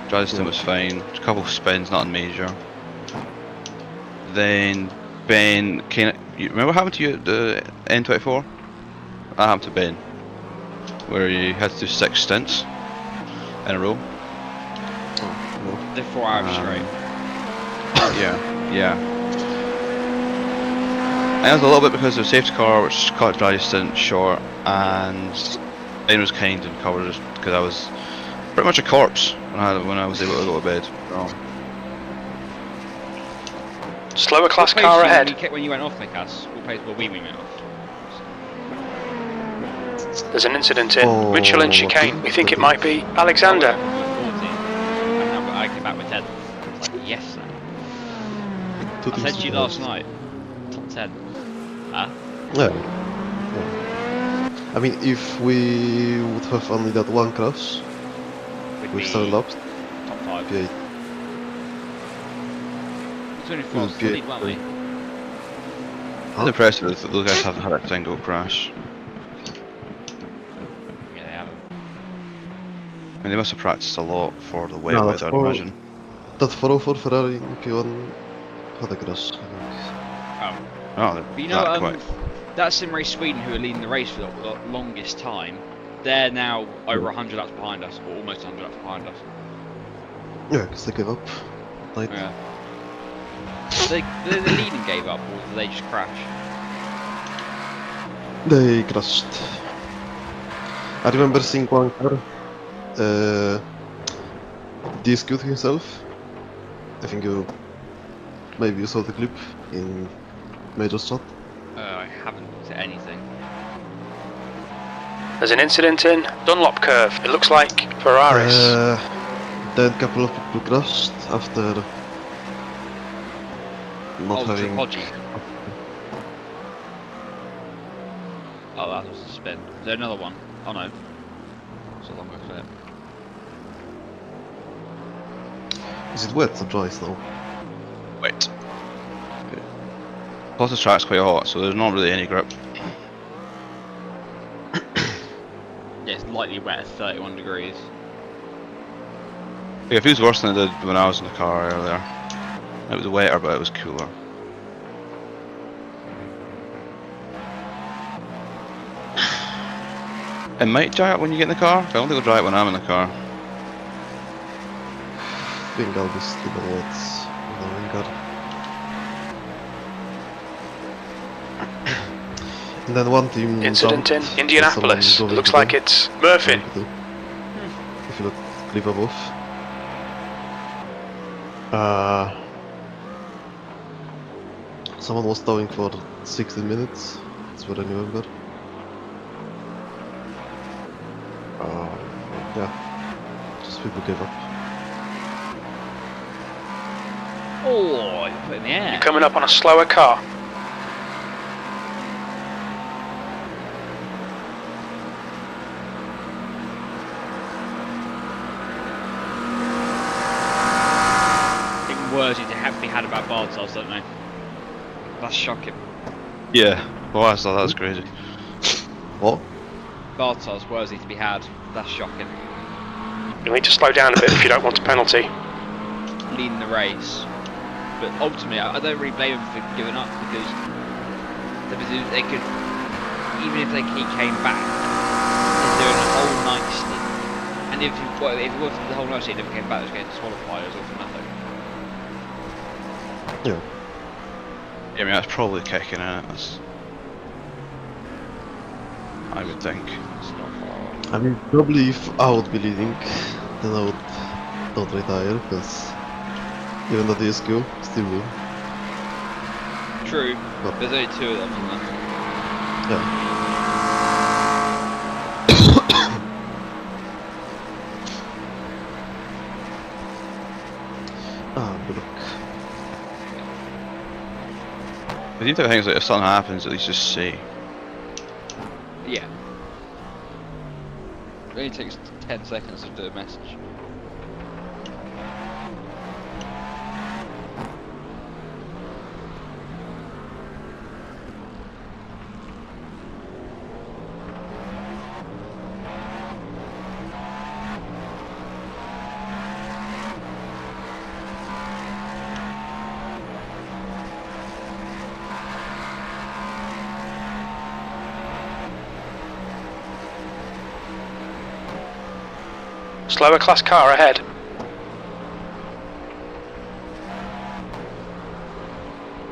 Dresden was fine. A couple of spins, nothing major. Then Ben, you remember what happened to you at the N24? That happened to Ben, where you had to do 6 stints in a row. Oh, the 4 hours straight. Yeah. And it was a little bit because of the safety car, which cut dry stint short, and Ben was kind and covered it because I was pretty much a corpse when I was able to go to bed. So. Slower class car ahead. When you went off, Mikas, what place were we went off? There's an incident in Michelin chicane. We think it might be Alexander. I came back with 10. It's like, yes, sir. I said to you last night, top 10. Huh? Yeah. I mean, if we would have only that one cross, with 7 laps, top 5. P8. It's only 4 to lead, weren't we? It's impressive that those guys haven't had a single crash. Yeah, they haven't. I mean, they must have practiced a lot for the wet weather, I imagine. That 404 Ferrari in P1 had a crash, I think. Oh, but you know, that Sim Race Sweden, who are leading the race for the longest time, they're now over 100 laps behind us, or almost 100 laps behind us. Yeah, because they gave up. Right. Yeah. The leading gave up, or did they just crash? They crashed. I remember seeing one car de-skewed himself. I think maybe you saw the clip in Major Shot. I haven't looked at anything. There's an incident in Dunlop curve. It looks like Ferraris. Then a couple of people crashed after not having. Oh, that was a spin. Is there another one? Oh no. It's a longer clip. Is it wet or dry snow? Wet. Plus the track's quite hot, so there's not really any grip. Yeah, it's lightly wet at 31 degrees. Yeah, it feels worse than it did when I was in the car earlier. It was wetter, but it was cooler. It might dry up when you get in the car. I don't think it'll dry up when I'm in the car. I think I'll be sleeping wet in the rain car. And then one team incident in Indianapolis. It looks like it's Murphy. If you look clip above. Someone was towing for 16 minutes. That's what I remember. Yeah. Just people gave up. Oh, you put it in the air. You're coming up on a slower car. Words you have to be had about Bartos, don't they? That's shocking. Yeah, well, I thought that was crazy. What? Bartos, words need to be had. That's shocking. You'll need to slow down a bit if you don't want a penalty. Leading the race. But ultimately, I don't really blame him for giving up because they could, even if he came back, they're doing a whole night stint. And if he wanted the whole night stint, never came back, it was going to disqualify us all for nothing. Yeah. I mean, that's probably kicking in it. That's, I would think. It's not far. I mean, probably if I would be leading, then I would not retire, because even though the SQ still win. True, But there's only 2 of them, isn't there? yeah. Good luck. But these type of things, like if something happens, at least just say. Yeah. It only takes 10 seconds to do a message. Slower class car ahead.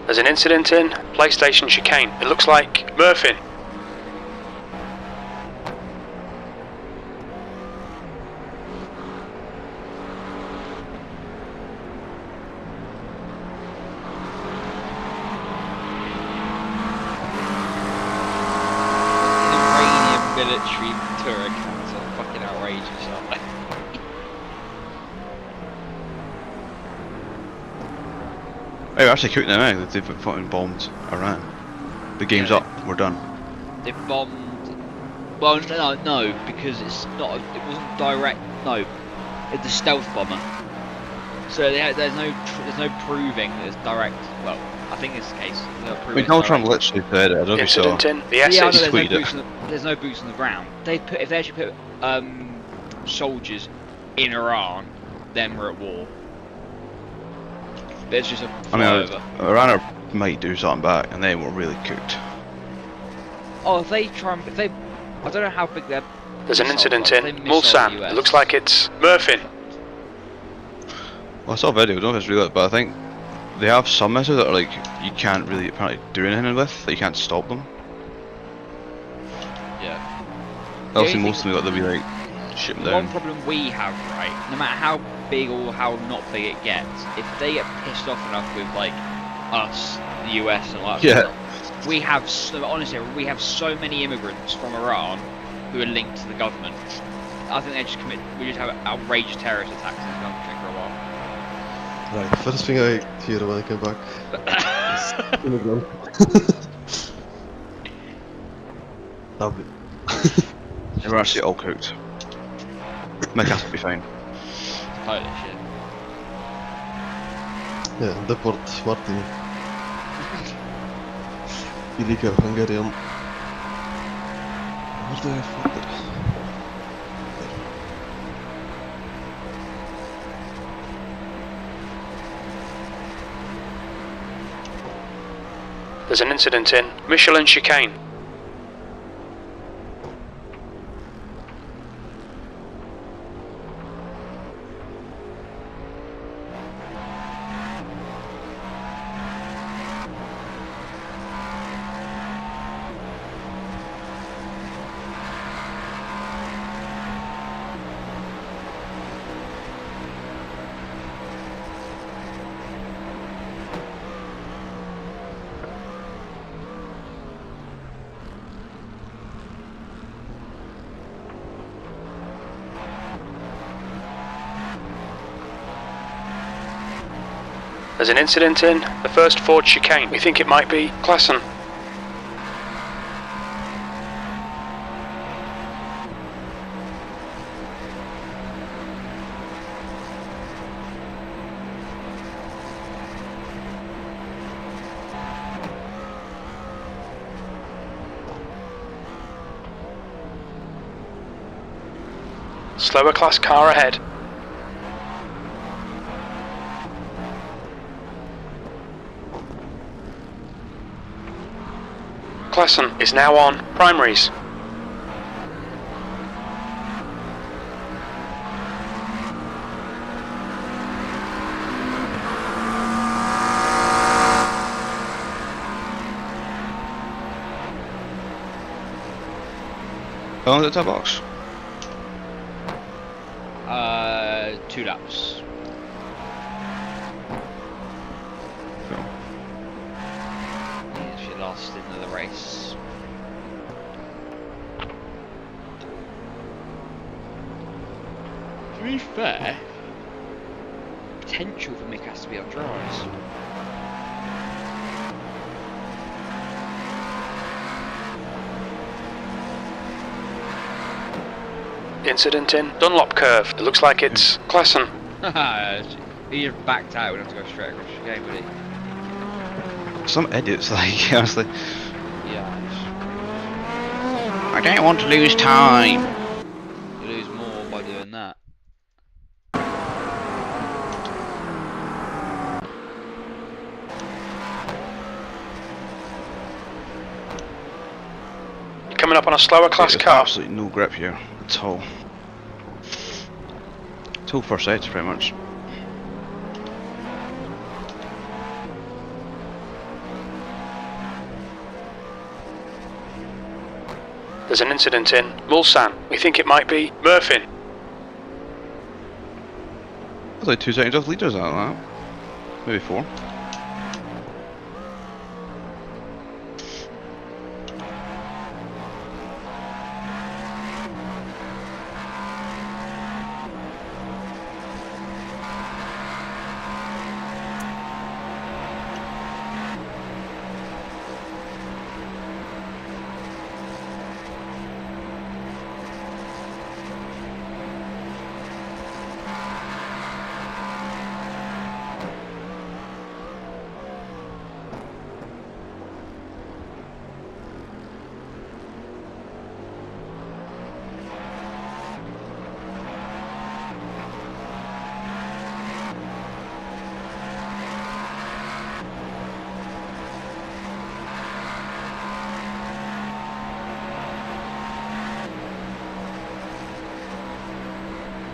There's an incident in PlayStation chicane. It looks like Murphy. Military tour accounts are fucking outrageous, aren't they? Oh, you're actually cooking them out. They've fucking bombed Iran. The game's Yeah, up. We're done. They bombed. Well, no, because it's not. It wasn't direct. No, it's a stealth bomber. So there's no proving that it's direct. Well, I think it's the case. I mean, Donald Trump literally said it. I don't know if you saw. Incident in the Yeah, I know Essex. there's no boots on the ground. If they actually put soldiers in Iran, then we're at war. There's just a flyover. Iran might do something back, and then we're really cooked. Oh, if they, I don't know how big their. There's an missiles incident are. in If they missile Mulsanne. the US. It looks like it's Murphy. Well, I saw a video. I don't know if it's real, but I think they have some missiles that are like you can't really apparently do anything with. That you can't stop them. Yeah. Obviously, only most of them got to be like ship them The down. one problem we have, right, no matter how big or how not big it gets, if they get pissed off enough with like us, the US, and like Yeah. we have honestly we have so many immigrants from Iran who are linked to the government. I think we just have outrageous terrorist attacks in this country for a while. Right, first thing I hear when I come back is immigrant. Lovely. We're actually all cooked. My cast will be fine. Holy shit. Yeah, deport Martin. Illegal Hungarian. Where do I find it? There's an incident in Michelin chicane. There's an incident in the first Ford chicane. We think it might be Klassen. Slower class car ahead. Klassen is now on primaries. How long is that box? 2 laps. Cool. If you lost into the race. To be fair, potential for Mick has to be on dries. Incident in Dunlop curve. It looks like it's Klassen. He just backed out, we'd have to go straight across the game, would he? Some idiots, like, honestly. Yeah. I don't want to lose time. You lose more by doing that. Coming up on a slower class There's car. absolutely no grip here at all. Till first sight, pretty much. There's an incident in Mulsanne. We think it might be Murphy. That's like 2 seconds off leaders out of that. Maybe 4.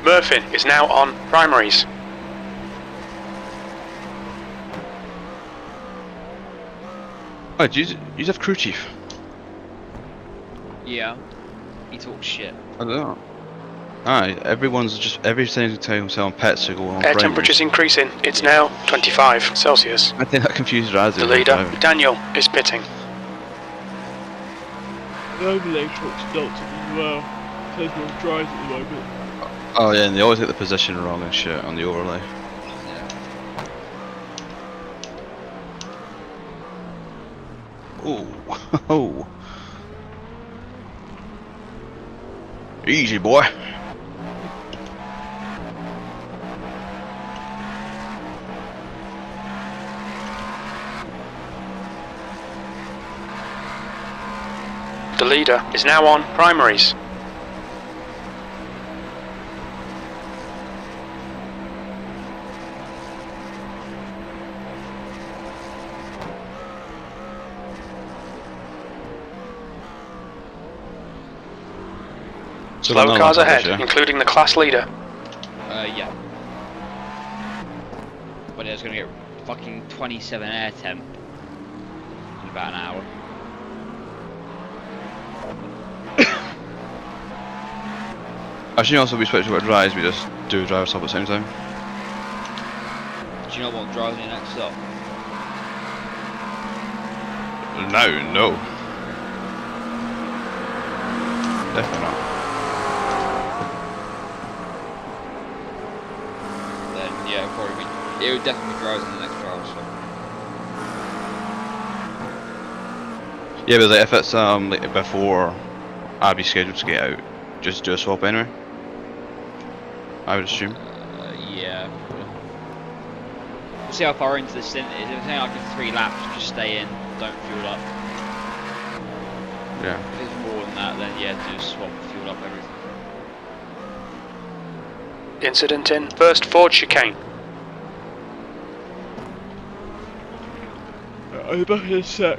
Murphy is now on primaries. Oh, do you have crew chief? Yeah. He talks shit. I don't know. Aye, everyone's just every single time someone pets to go on. Air primaries. temperature's increasing. It's now 25 Celsius. I think that confused Razzie. The leader, Daniel, is pitting. The overlay talks nonsense as well. Says we're on dries at the moment. Oh yeah, and they always get the position wrong and shit on the overlay. Oh, oh. Easy, boy. The leader is now on primaries. Slow cars ahead, including the class leader. Yeah. But it's gonna get fucking 27 air temp in about an hour. Actually, also we switch to what drives, we just do driver stop at the same time. Do you know what drives me next up? No. Definitely not. Then yeah, probably it would definitely be drives in the next driver stop. Yeah, but like, if it's like before Abby's scheduled to get out, just do a swap anyway. I would assume. Yeah. We'll see how far into the stint it is. If it's only like 3 laps, just stay in, don't fuel up. Yeah. If it's more than that, then yeah, just swap, fuel up everything. Incident in first Ford chicane. I'll be back in a sec.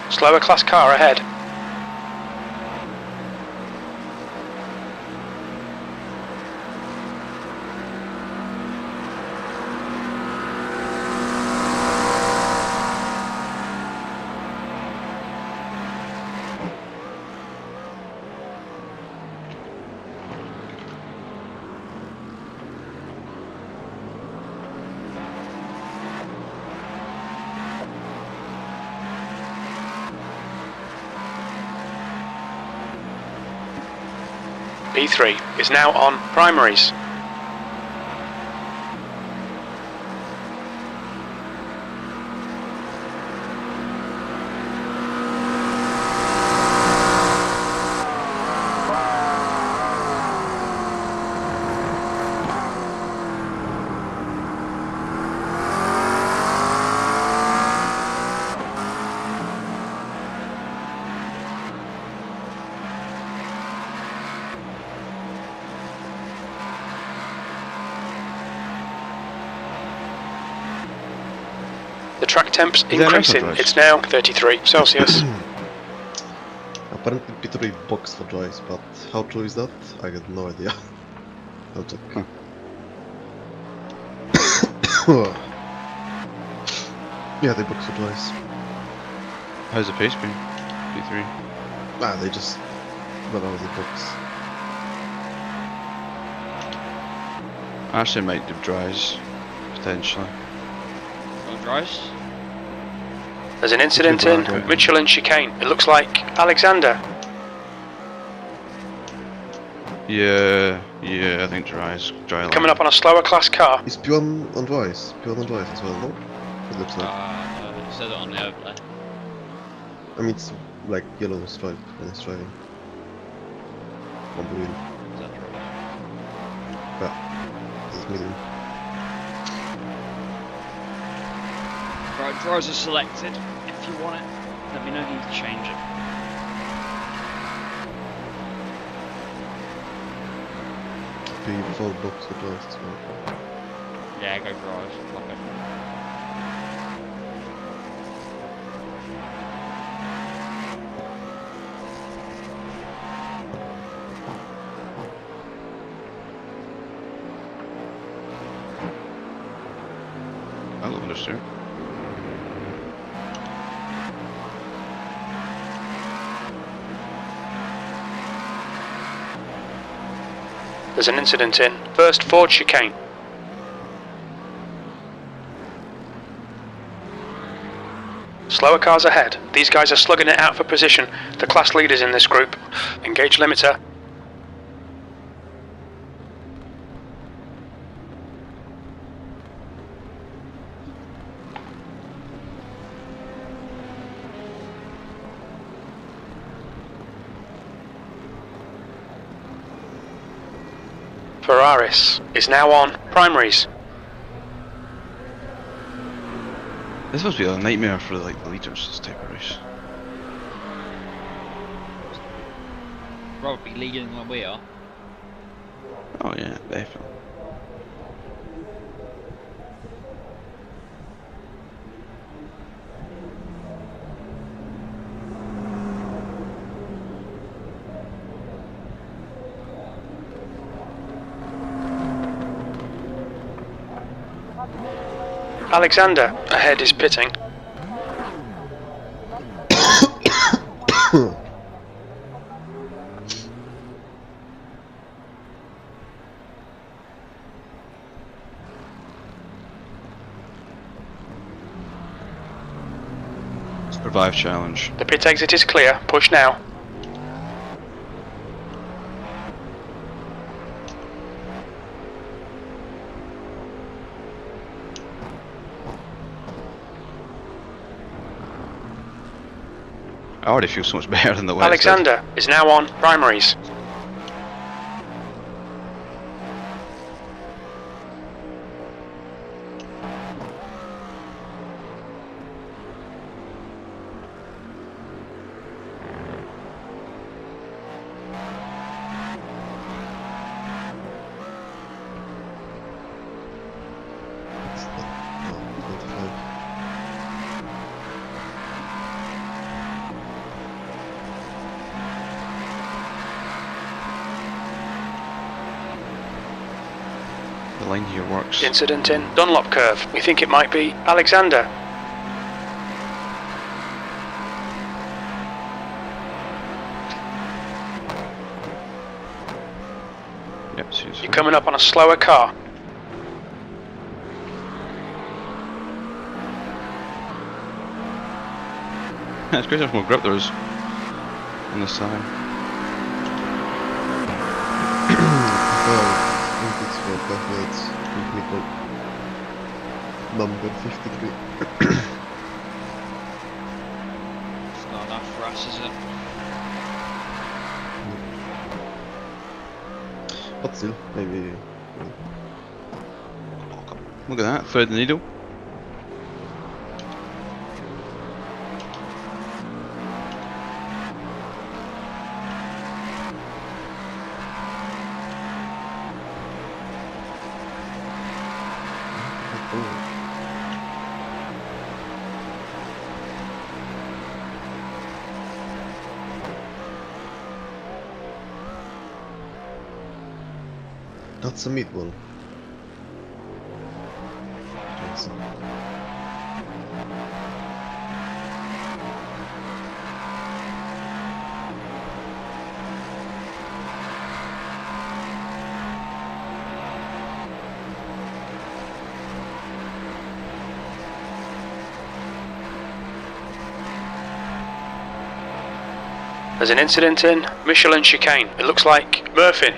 Slower class car ahead. P3 is now on primaries. The track temp's Is there an increasing. extra It's now 33 Celsius. Apparently P3 box for dries, but how true is that? I got no idea. I'll check. Yeah, they box for dries. How's the pace been? P3. Ah, they just run out of the box. Actually, might do dries potentially. On dries. There's an incident in Michelin chicane. It looks like Alexander. Yeah, I think dries. Dry line. Coming up on a slower class car. Is P1 on dries? P1 on dries as well, no? It looks like. It says it on the overlay. I mean, it's like yellow stripe when it's driving. On the wheel. Is that true? Yeah. This is medium. Right, dries are selected. If you want it, let me know if you need to change it. P4 box for dries as well. Yeah, go dries. Fuck it. I'll understand. There's an incident in first Ford chicane. Slower cars ahead. These guys are slugging it out for position. The class leaders in this group. Engage limiter. Ferraris is now on primaries. This must be a nightmare for like the leaders, this type of race. Probably leading like we are. Oh yeah, definitely. Alexander ahead is pitting. Survive challenge. The pit exit is clear. Push now. I already feel so much better than the wet Alexander is now on primaries. It's not, no, 25. The line here works. Incident in Dunlop curve. We think it might be Alexander. Yep, seems You're coming up on a slower car. It's crazy how much more grip there is on this side. med mikro number 53. It's not enough for us, is it? But still, maybe. Look at that, thread the needle. That's a meatball. Yes. There's an incident in Michelin chicane. It looks like Murphy.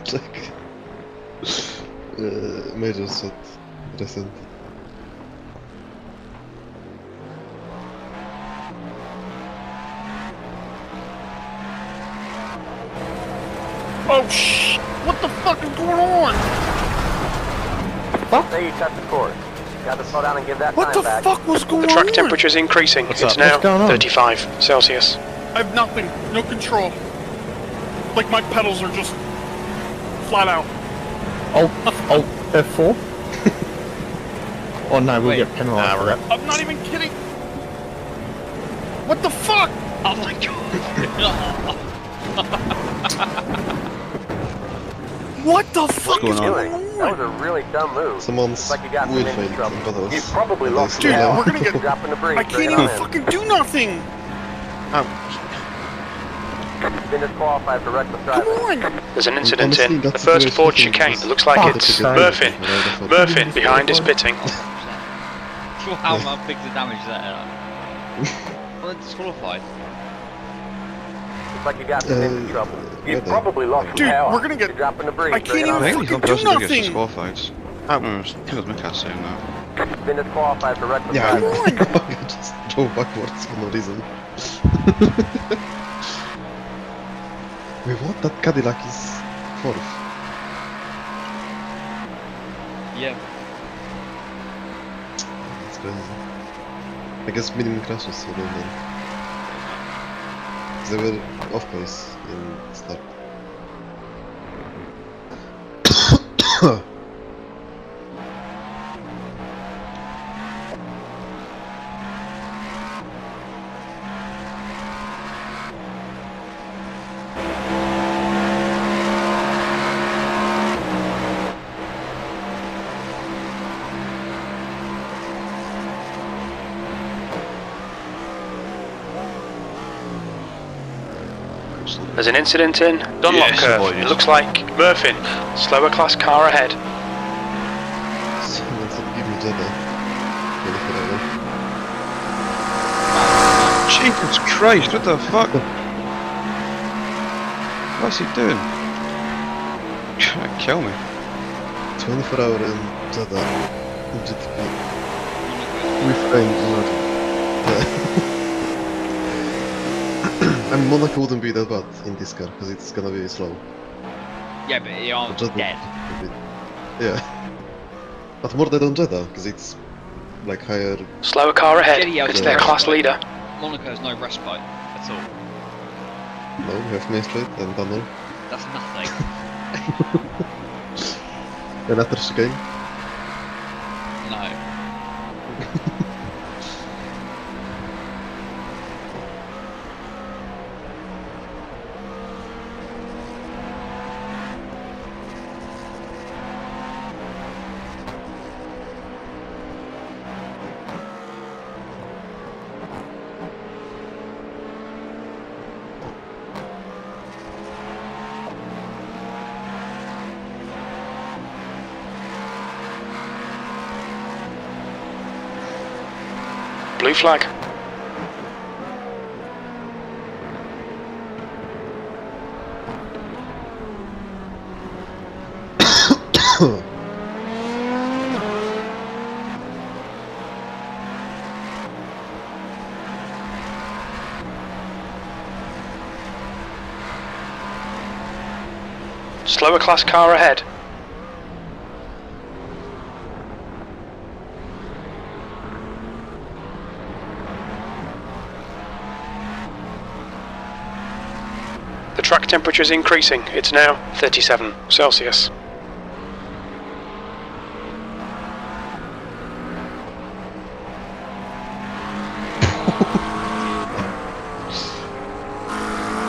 Check. Major shot. Recent. Oh shh! What the fuck is going on? Say you cut the course. Got to slow down and give that What time the back. fuck was going The track on? temperature is increasing. What's It's up? now What's going on? 35 Celsius. I have nothing. No control. Like my pedals are just flat out. Alt F4? Oh no, we'll Wait. get penalised for that. I'm not even kidding. What the fuck? Oh my god! What the fuck going is on? going That was on? a really dumb move. Someone's Looks like you got wheel some engine failed trouble. in both of You us. probably But lost they Dude, still the have- we're gonna get. Dropping the brakes. I bring can't it even on in. fucking do nothing. Been disqualified for reckless Come driving. on. There's an incident honestly, in the that's first the Ford worst thing, chicane. because- It looks like Oh, it's the Murphy. Right, I thought- Murphy behind is pitting. How big the damage is that? Well, it's disqualified. Looks like you got some engine trouble. You where the- probably lost Dude, the power. we're gonna get- You're dropping the brakes. I can't bring it even on I in. think fucking some person do that gets nothing. disqualified. I think it was Mika saying that. Been disqualified for reckless Yeah, driving. I just drove backwards for no reason. Wait, what? That Cadillac is fourth. Yeah. That's crazy. I guess minimum crashes for them then. 'Cause they were off pace in start. There's an incident in Dunlop Yes, curve. boys. It looks like Murphy. Slower class car ahead. Someone said give me Jedi. Ready forever. Jesus Christ, what the fuck? What's he doing? Trying to kill me. 24-hour and Jedi. In GTP. Refrain or... I mean, Monaco wouldn't be that bad in this car, because it's gonna be slow. Yeah, but the arm's Jeddah dead. would be- Yeah. But more dead on Jeddah, because it's like higher. Slower car ahead. Jeddah has It's no their class respite. leader. Monaco has no respite at all. No, we have Main Street and Tunnel. That's nothing. And after chicane. No. Blue flag. Slower class car ahead. The track temperature is increasing. It's now 37 Celsius.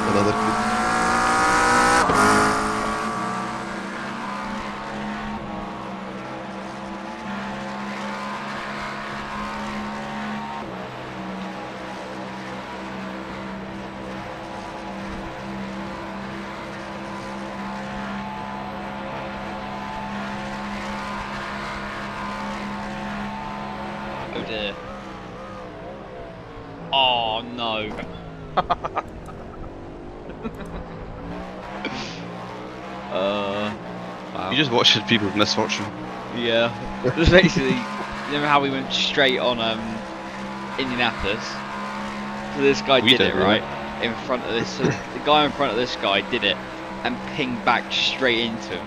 Another clip. Oh dear. Oh no. Wow. You just watch people's misfortune. Yeah. Just basically, you know how we went straight on Indianapolis? So this guy We did did, it, yeah. right? In front of this, so the guy in front of this guy did it and pinged back straight into him.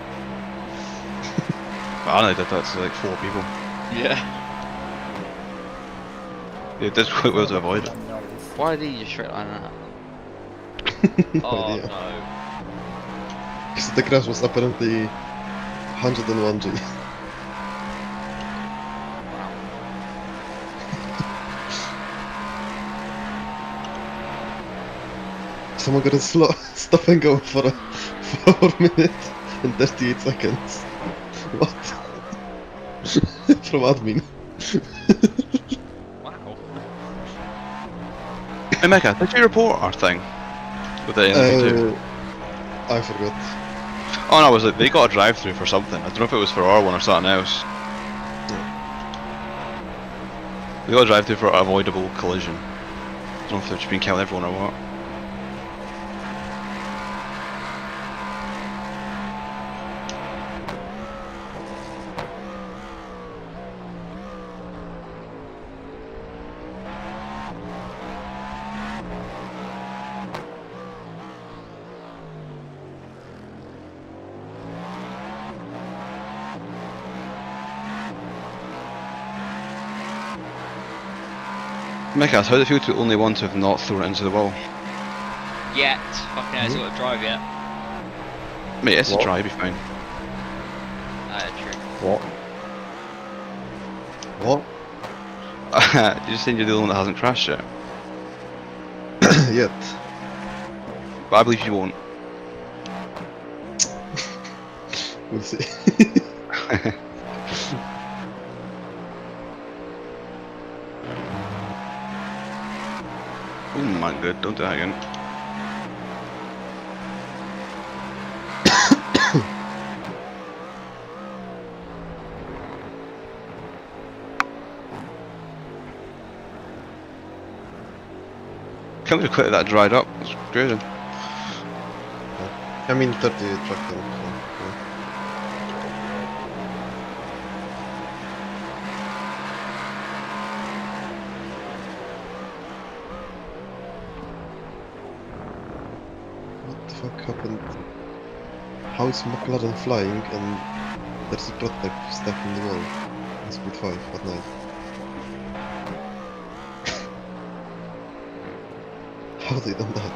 I only did that to like 4 people. Yeah. It did quite well to avoid it. Why did he just straight like that? Oh idea. no. Because the crash was apparently 101 G. Someone got a stop and go for 4 minutes and 38 seconds. What? From admin. Wow. Hey Mecca, did you report our thing? With the NP2? I forgot. Oh no, it was like they got a drive through for something. I don't know if it was for our one or something else. They got a drive through for an avoidable collision. I don't know if they've just been killing everyone or what. Mecca, how did it feel to only one to have not thrown it into the wall? Yet. Fucking hell, it's got to drive yet. Mate, it's What? a try, be fine. True. What? What? You just saying you're the only one that hasn't crashed yet. Yet. But I believe you won't. We'll see. Oh my god, don't do that again. Can't believe quickly that dried up. It's crazy. I mean 30 track time, so, What the fuck happened? How is McLaren flying and there's a prototype stuck in the wall in speed 5 at night? How they done that?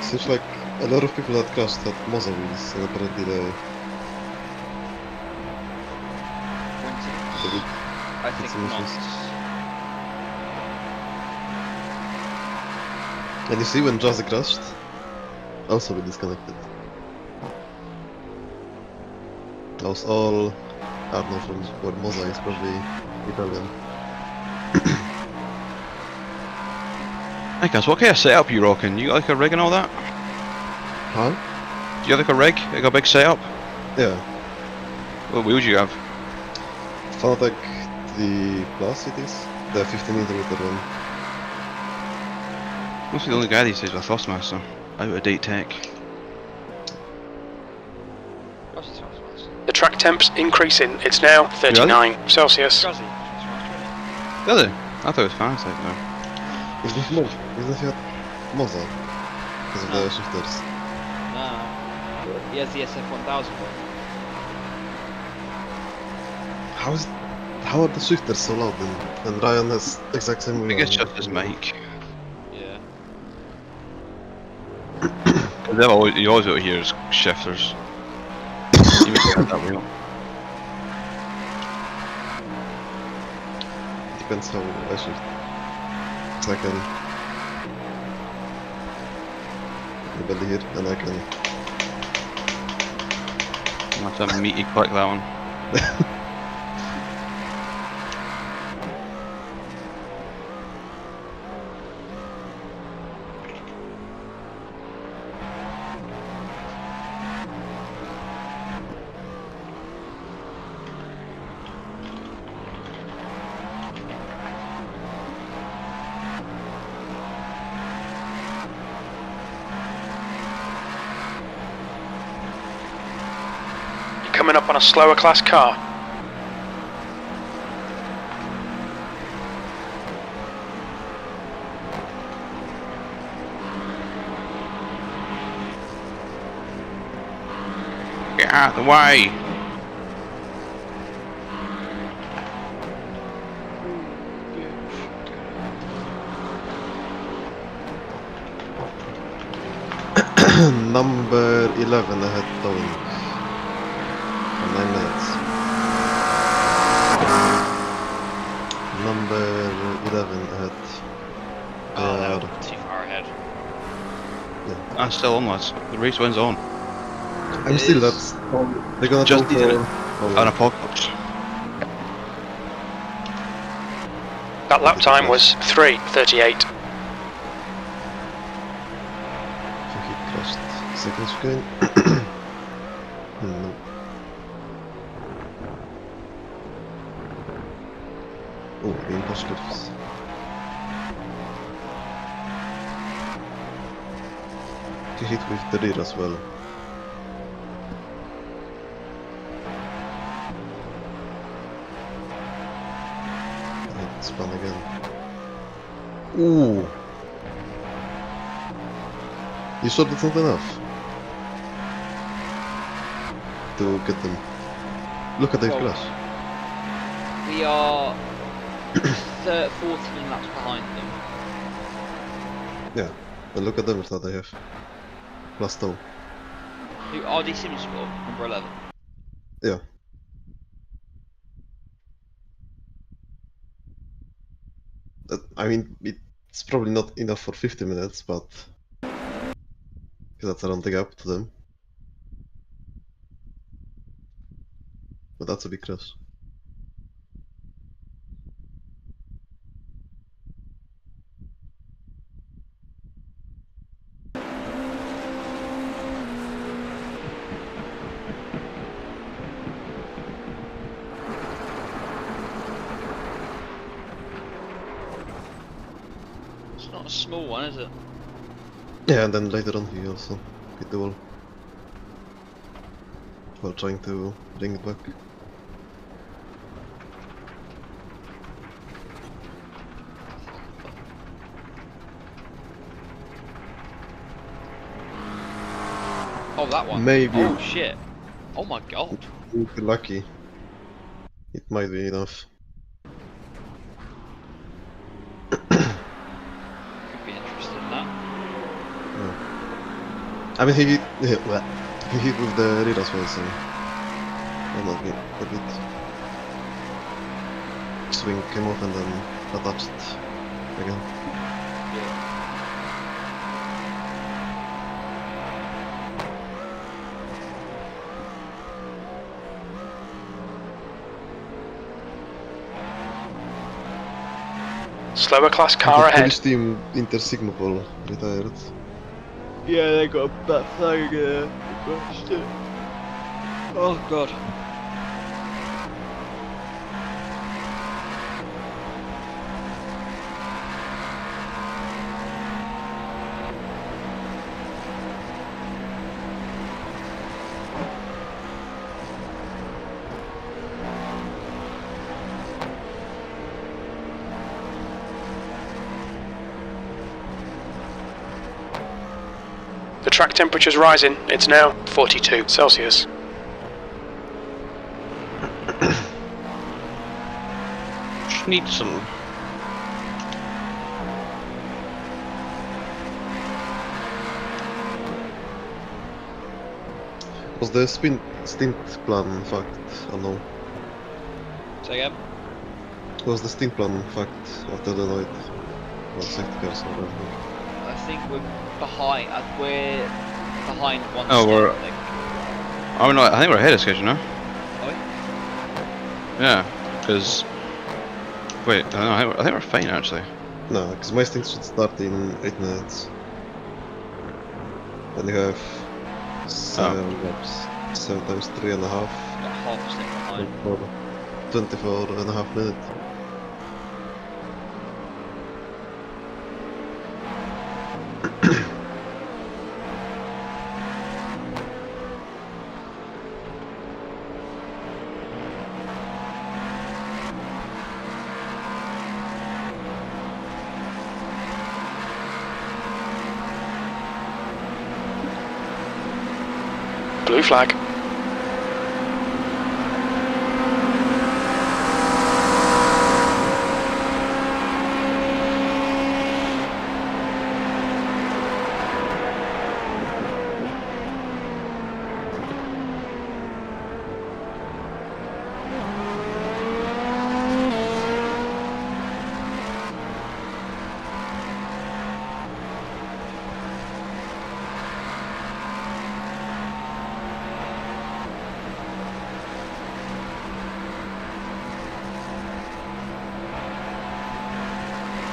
Seems like a lot of people that crashed had Moza wheels, and apparently they Coincidence? I think It's not. interesting. And you see when Jazzy crashed, also we disconnected. That was all Arno from where Moza is probably Italian. Hey guys, what kind of setup you rocking? You got like a rig and all that? Huh? Do you have like a rig? Like a big setup? Yeah. What wheels you have? Fanatec the Plus it is? The 15mm one. Must be the only guy these days with a Thrustmaster. Out of date tech. What's the source was? The track temp's increasing. It's now 39 Celsius. Jazzy. Does it? I thought it was Fanatec though. Is that Moza? Is that your Moza? Because of No. the shifters. No. He has the SF1000 one. How are the shifters so loud then? And Ryan has exact same I wheel. think it's just his mic. Yeah. You always got to hear his shifters. Even if you had that wheel. Depends how I shift. So I can belly here and I can That's a meaty click, that one. Coming up on a slower class car. Get out of the way! number 11 ahead towing. For 9 minutes. Number 11 ahead. Oh, They no. are- Too far ahead. That's still on, lads. The race wind's on. I'm It still is. that's they're gonna Just go needed for An apocalypse. That lap time was 3:38. I think he crashed seconds again. No. Oh, the impulse curves. He hit with the rear as well. And spun again. Ooh! You sure that's not enough? To get them. Look at their Well, crash. We are 14 laps behind them. Yeah. And look at them that they have. Plus tow. Who are the Sims for? Number 11. Yeah. I mean, it's probably not enough for 50 minutes, but... Because that's around the gap to them. But that's a big crash. It's not a small one, is it? Yeah, and then later on he also hit the wall. While trying to bring it back. Oh, that one. Maybe. Oh shit. Oh my god. If you're lucky, it might be enough. Could be interested in that. I mean, he hit with the radar space and not a bit. Swing came off and then attached again. Slower class car ahead. Police team Inter Sigma Pol retired. Yeah, they got that flag Oh god. The track temperature's rising. It's now 42 Celsius. Schnitzel. Was the stint plan fact or no? Say again? Was the stint plan fact after the night? Well, safety cars or whatever. I think we're behind. We're behind one. Oh, step, we're- I think. Oh no, I think we're ahead of schedule now. Are we? Yeah, because wait, I don't know. I think we're fine actually. No, because my stint should start in 8 minutes. And you have 7 laps. 7 times 3.5. Got half a step behind. For 24.5 minutes. Blue flag.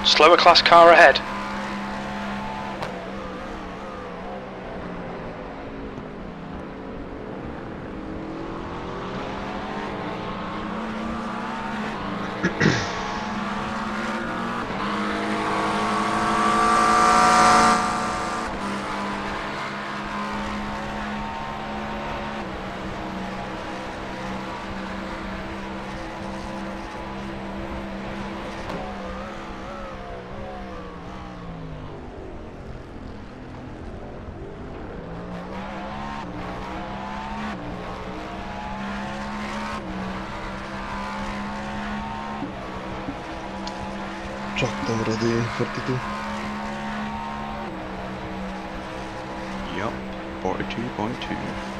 Slower class car ahead. Truck them ready, 42. Yup, 42.2.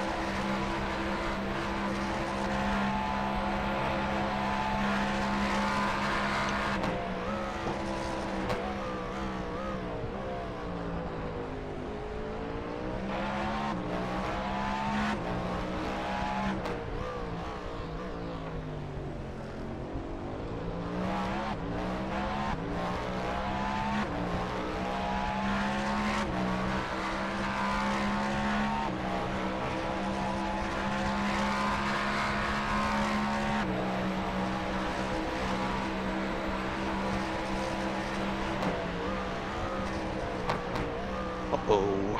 Uh-oh.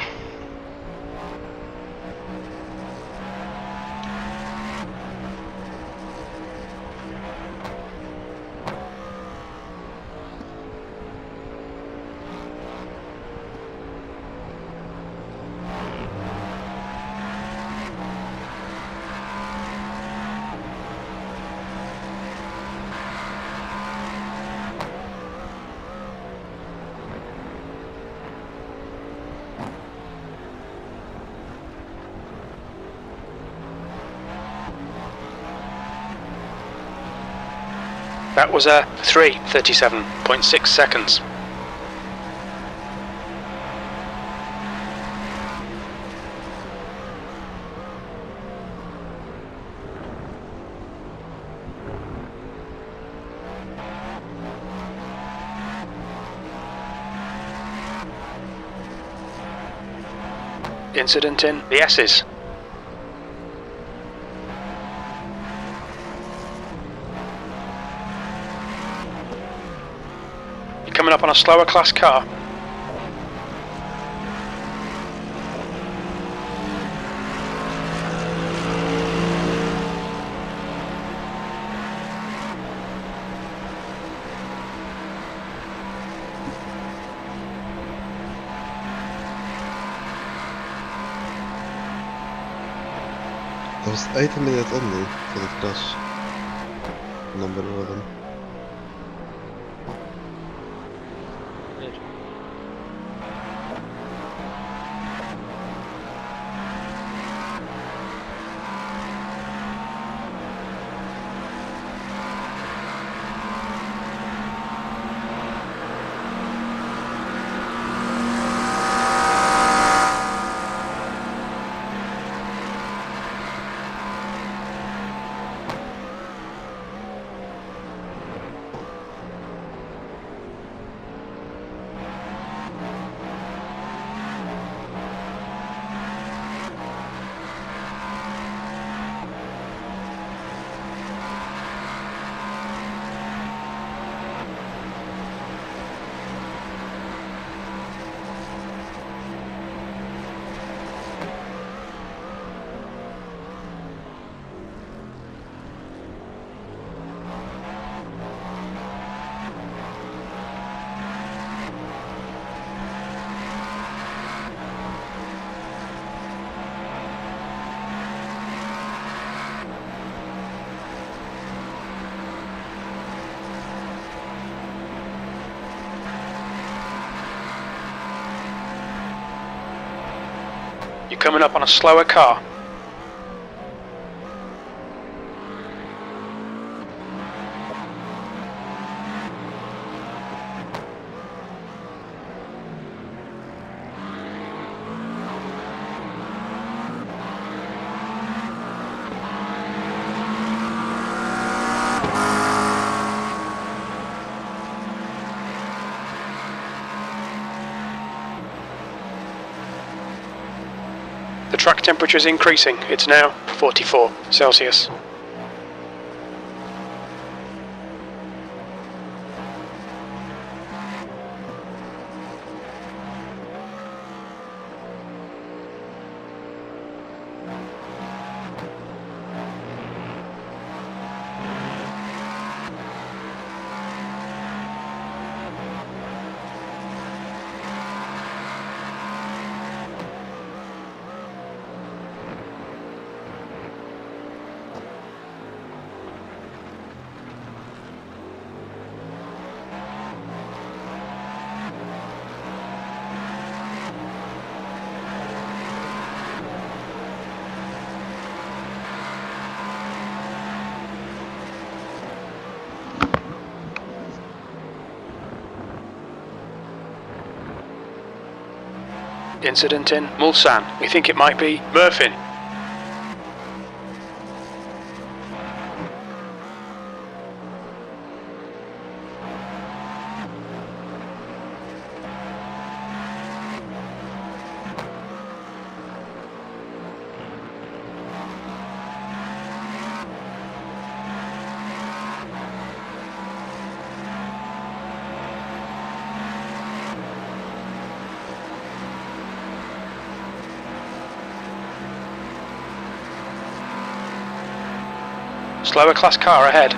That was a 3:37.6 seconds. Incident in the S's. You're coming up on a slower class car. There was 80 minutes only for the crash. Number 11. You're coming up on a slower car. The track temperature is increasing. It's now 44 Celsius. Incident in Mulsanne. We think it might be Murphy. Slower class car ahead.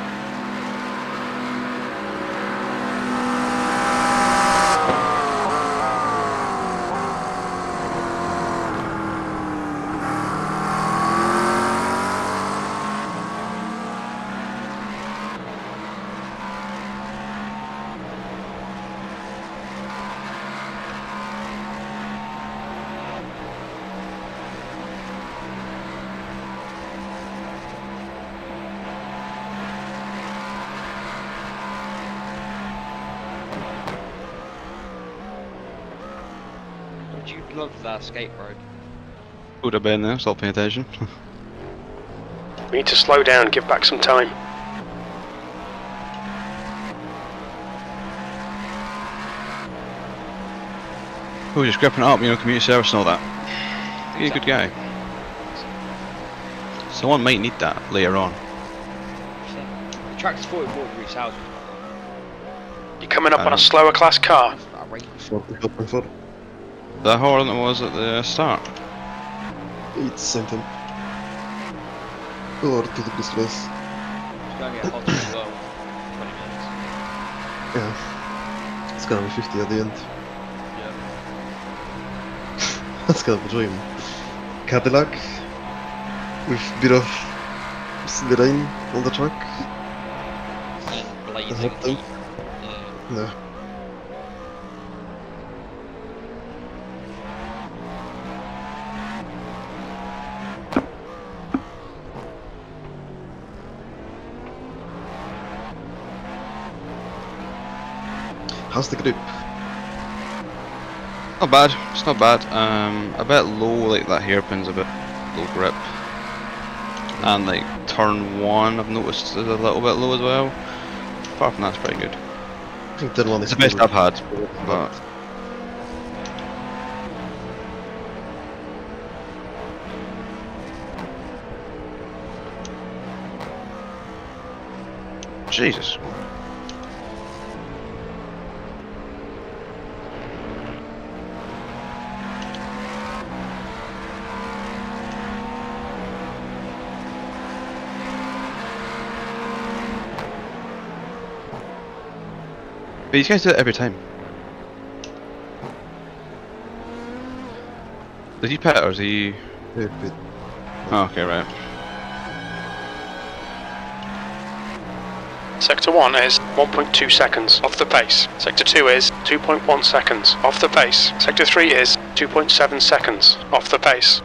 you love that skateboard? Would have been there, stop paying attention. We need to slow down, give back some time. Oh, just gripping it up, community service and all that. You're a good guy. Someone might need that later on. The track's 44 degrees south. You're coming up on a slower class car. 44.4. That harder than it was at the start. It's same time. Or 2 degrees less. It's going to get hotter as well. 20 minutes. Yeah. It's gonna be 50 at the end. Yeah. That's gonna be a dream. Cadillac with bit of rain on the track. Blazing hot heat. out. Yeah. No. How's the grip? Not bad, it's not bad. A bit low, like that hairpin's a bit low grip. And like turn 1 I've noticed is a little bit low as well. Apart from that, it's pretty good. I think turn 1 is It's the best I've had, but Jesus. But these guys do it every time. Did he pit or is he... Bit. Oh, okay, right. Sector 1 is 1.2 seconds off the pace. Sector 2 is 2.1 seconds off the pace. Sector 3 is 2.7 seconds off the pace.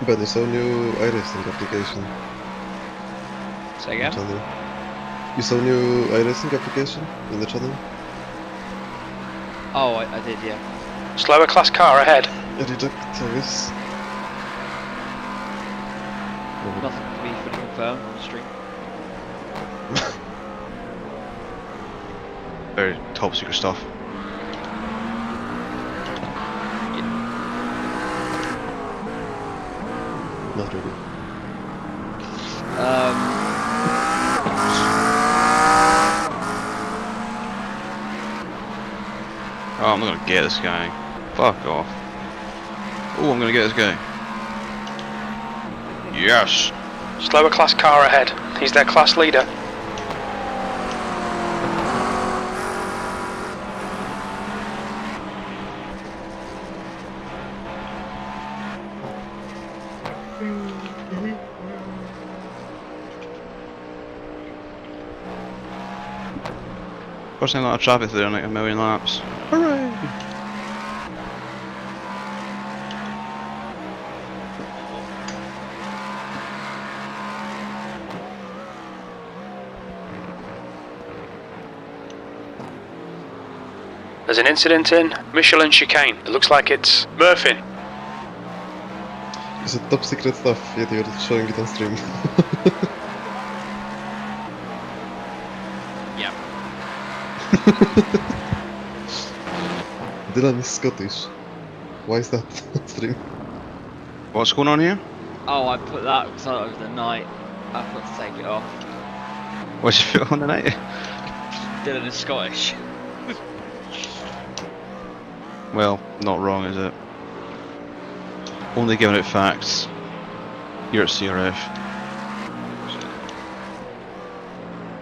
But there's a new iRacing application. Say in the again? channel. You saw new iRacing application in the channel? Oh, I did, yeah. Slower class car ahead. Reject service. Nothing to be fully confirmed on the stream. Very top secret stuff. Not really. Oh, I'm not gonna get this guy. Fuck off. Oh, I'm gonna get this guy. Yes! Slower class car ahead. He's their class leader. Crossing a lot of traffic there in like a million laps. Hooray! There's an incident in Michelin chicane. It looks like it's Murphy. Is it top secret stuff yet you're showing it on stream? Yep. Dylan is Scottish. Why is that on stream? What's going on here? Oh, I put that because I thought it was the night. I forgot to take it off. What's your foot on the night? Dylan is Scottish. Well, not wrong, is it? Only giving out facts. You're at CRF.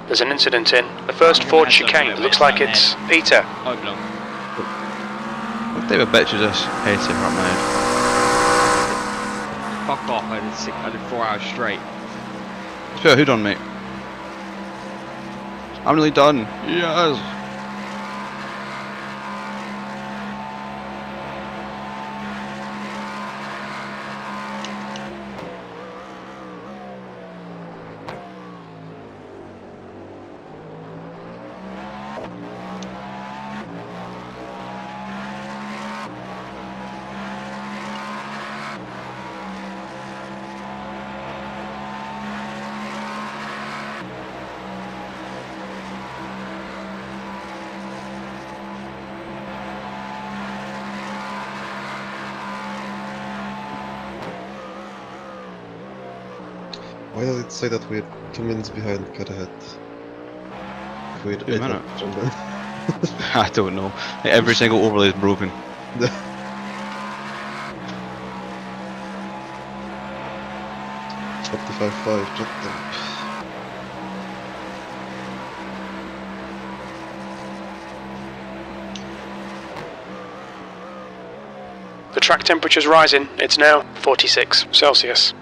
There's an incident in the first Ford chicane. It looks like it's Peter. Hold on. What type of bitch is this? Head to hurt my head. Fuck off, I did 4 hours straight. Let's put a hood on, mate. I'm nearly done. Yes! Why does it say that we're 2 minutes behind car ahead? We're 2 8 minutes? laps from them. I don't know. Like, every single overlay is broken. 45.5, jet temp. The track temperature's rising. It's now 46 Celsius.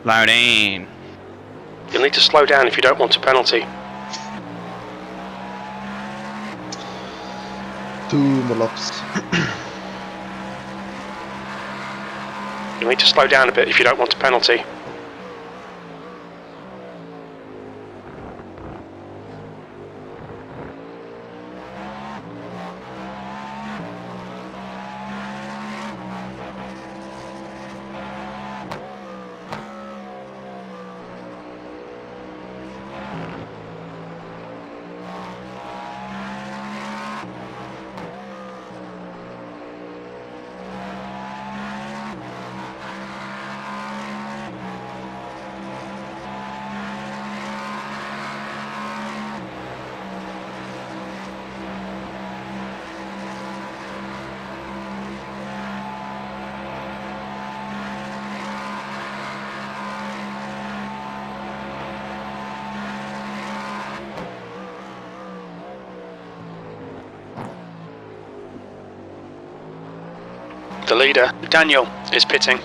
Loudine! You'll need to slow down if you don't want a penalty. 2 more laps. You'll need to slow down a bit if you don't want a penalty. The leader, Daniel, is pitting.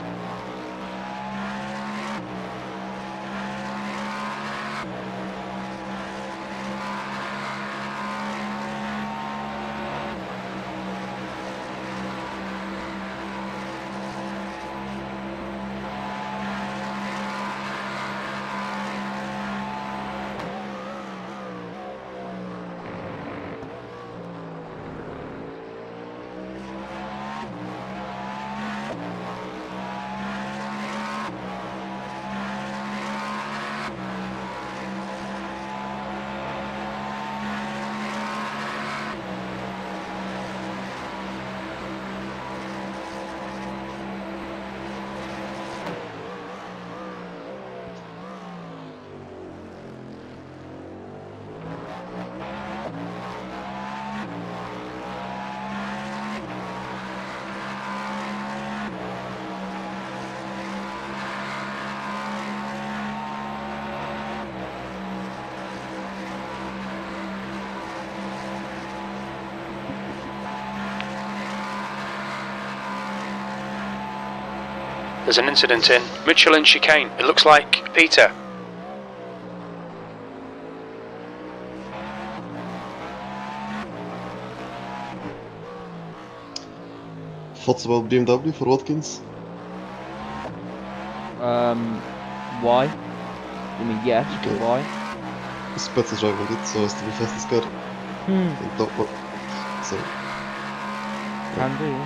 There's an incident in Michelin chicane. It looks like Peter. Thoughts about BMW for Watkins? Why? You mean yes, but Okay. why? He's better driving it, so as to be fastest car. And top one. So, Can do.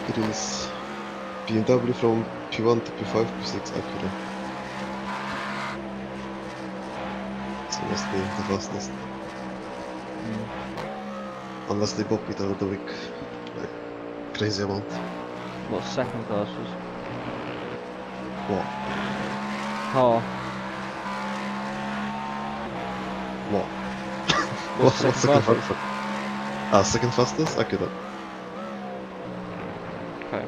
it is BMW from P1 to P5, P6 Acura. So must be the fastest. Unless they bop it out of the week, like crazy amount. What second class was? What? Car. What? What's What's second second fastest? fastest? Second fastest? Acura. Okay.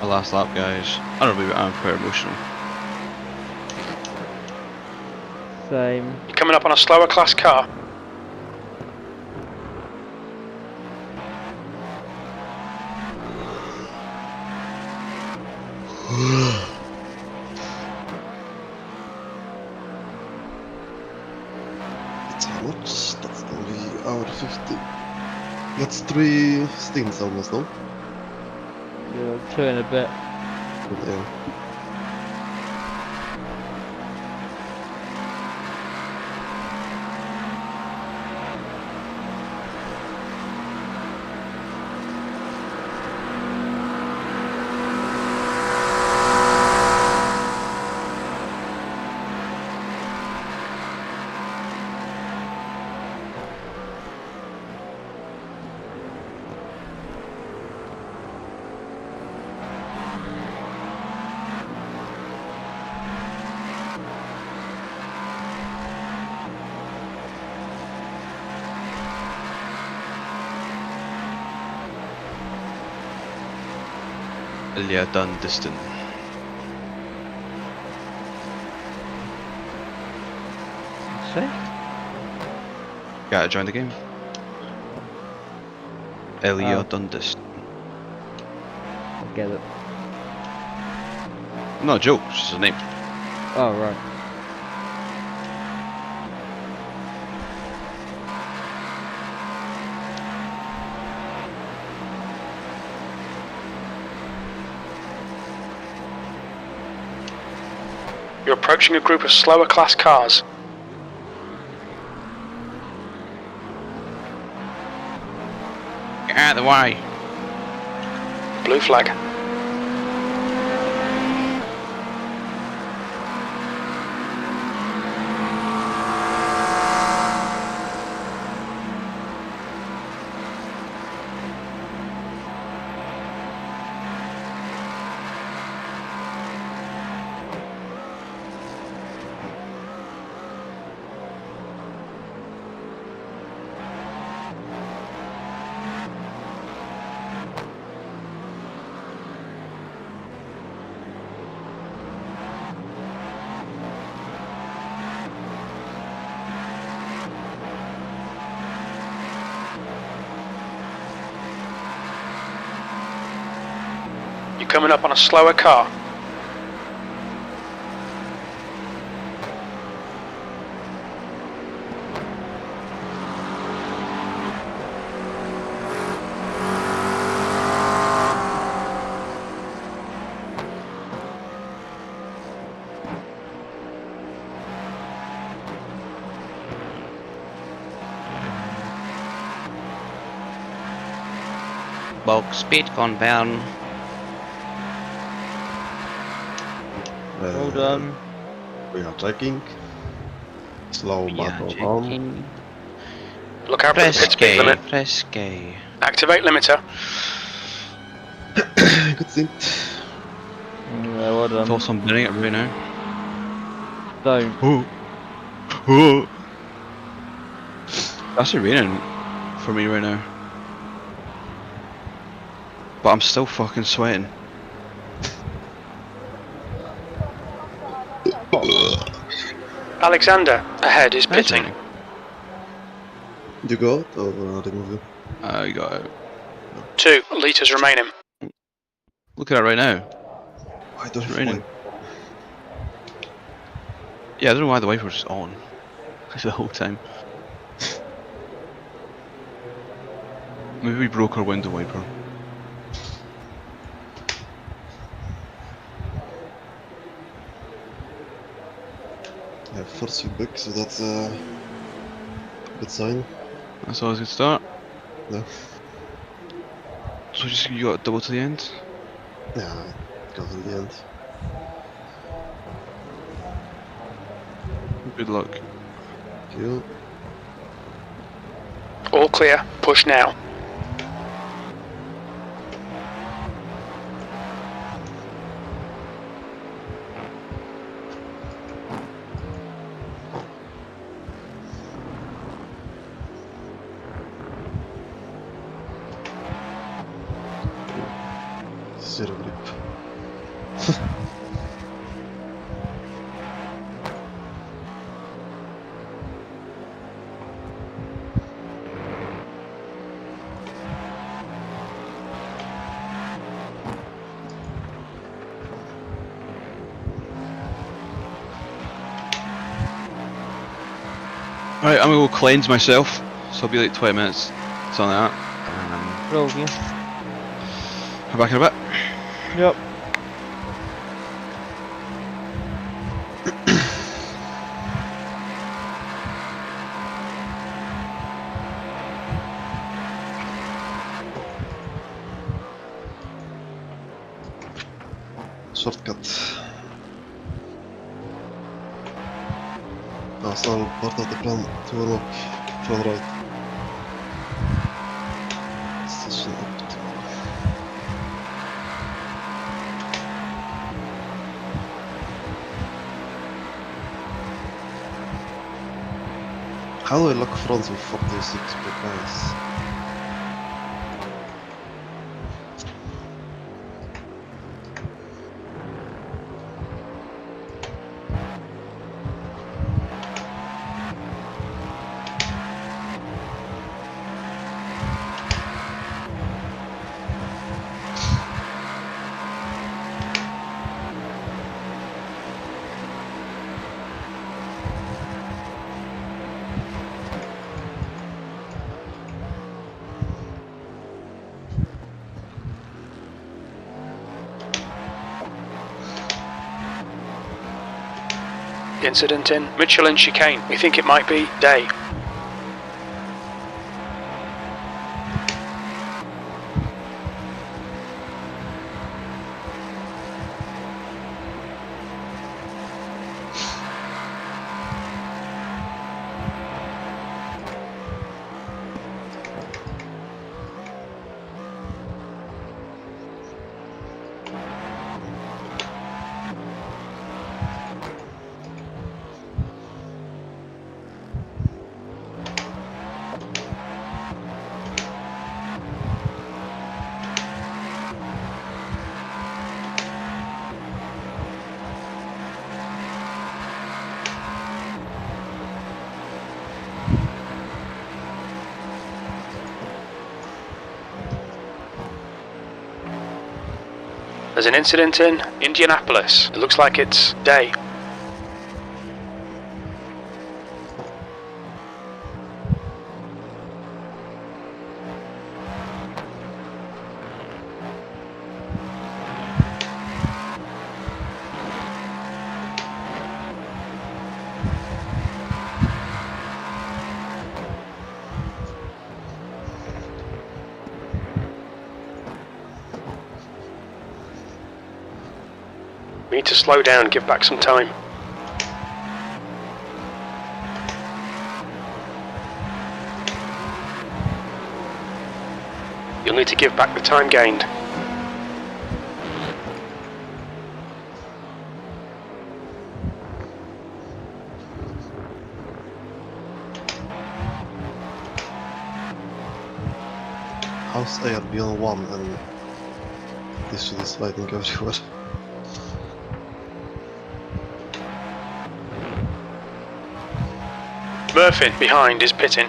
My last lap, guys. I don't know, I'm quite emotional. Same. You're coming up on a slower class car. It's how much? That's gonna be hour 50. That's 3 stints almost, no? Yeah, 2 and a bit. Yeah. Ilya done distant. See? Gotta join the game. Ilya Oh. done distant. I get it. Not a joke, it's just his name. Oh, right. You're approaching a group of slower class cars. Get out of the way. Blue flag. coming up on a slower car. Bulk speed gone down. Well done. We are checking. Slow We are but on. checking. Look out for the Press pit speed limit. Press K. Activate limiter. Good thing. Yeah, well done. Thoughts on burning it right now? Don't. Oh. Oh. It's actually raining for me right now. But I'm still fucking sweating. Alexander, ahead is pitting. You got or remove you? You got it. 2 litres remaining. Look at it right now. I don't It's raining. know. Yeah, I don't know why the wiper's on. The whole time. Maybe we broke our window wiper. Yeah, first feedback, so that's a good sign. That's always a good start. Yeah. So just you got double to the end? Yeah, it got in the end. Good luck. Thank you. All clear. Push now. Zero grip. Right, I'm gonna go cleanse myself. So I'll be like 20 minutes. Something like that. Roll, yeah. I'm back in a bit. Yep. Shortcut. That's all part of the plan to unlock front right. Station optimal. How do I lock front with 46 guys? Incident in Michelin chicane. We think it might be Day. There's an incident in Indianapolis. It looks like it's day. We need to slow down, give back some time. You'll need to give back the time gained. How's ARB on 1 and this shit is sliding everywhere? Murphy behind is pitting.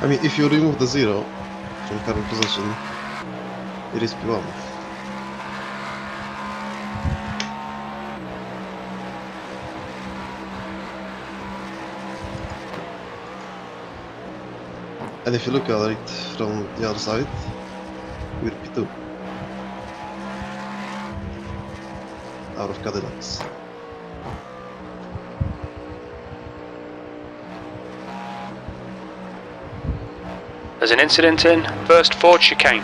I mean, if you remove the 0 from current position, it is P1. And if you look at it from the other side, we're P2. Out of Cadillacs. There's an incident in first Ford chicane.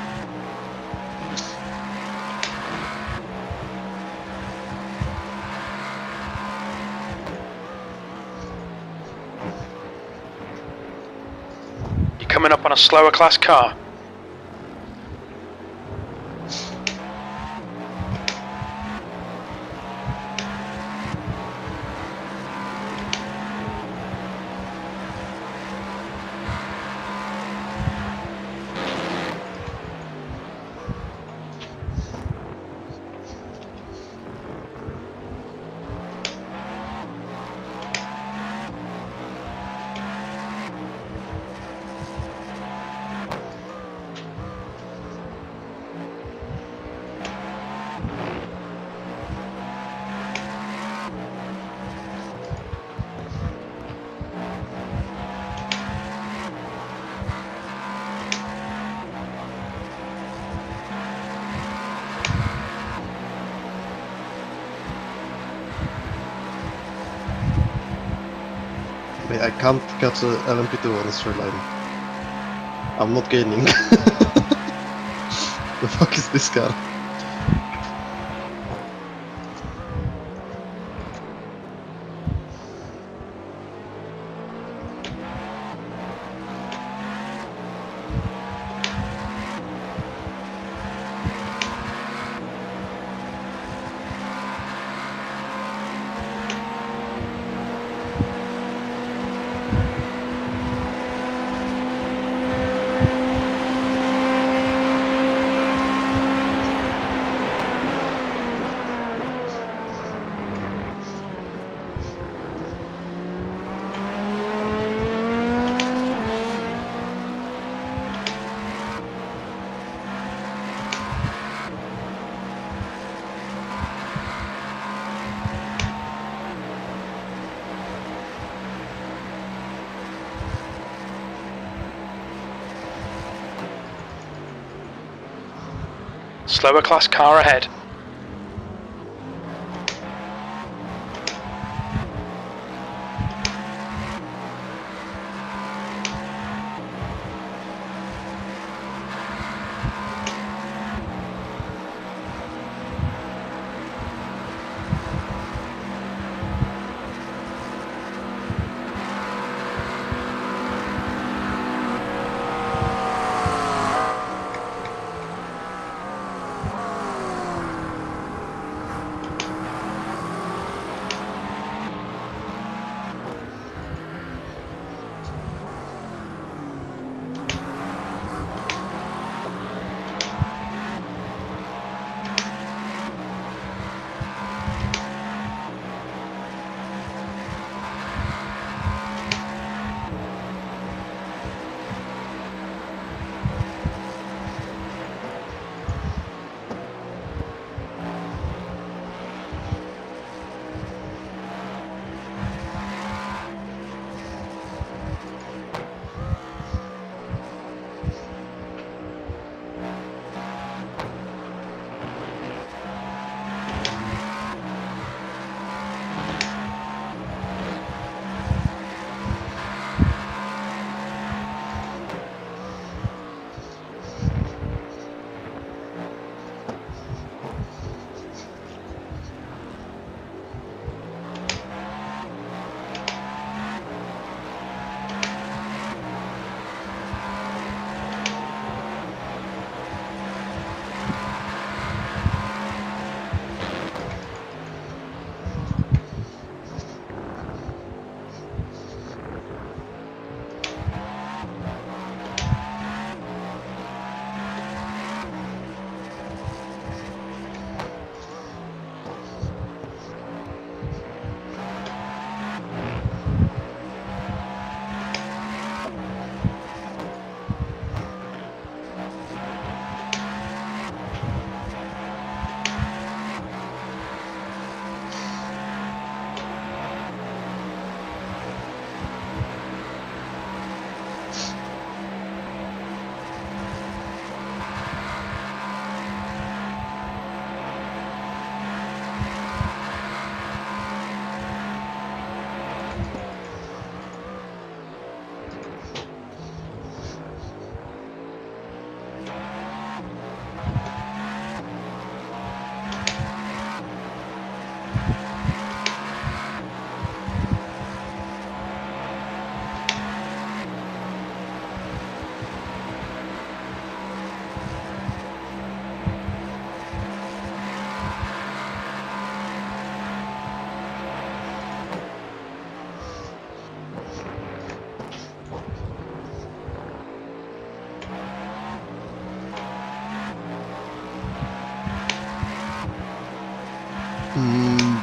You're coming up on a slower class car. I can't catch a LMP2 on a straight line. I'm not gaining. The fuck is this car? Slower class car ahead.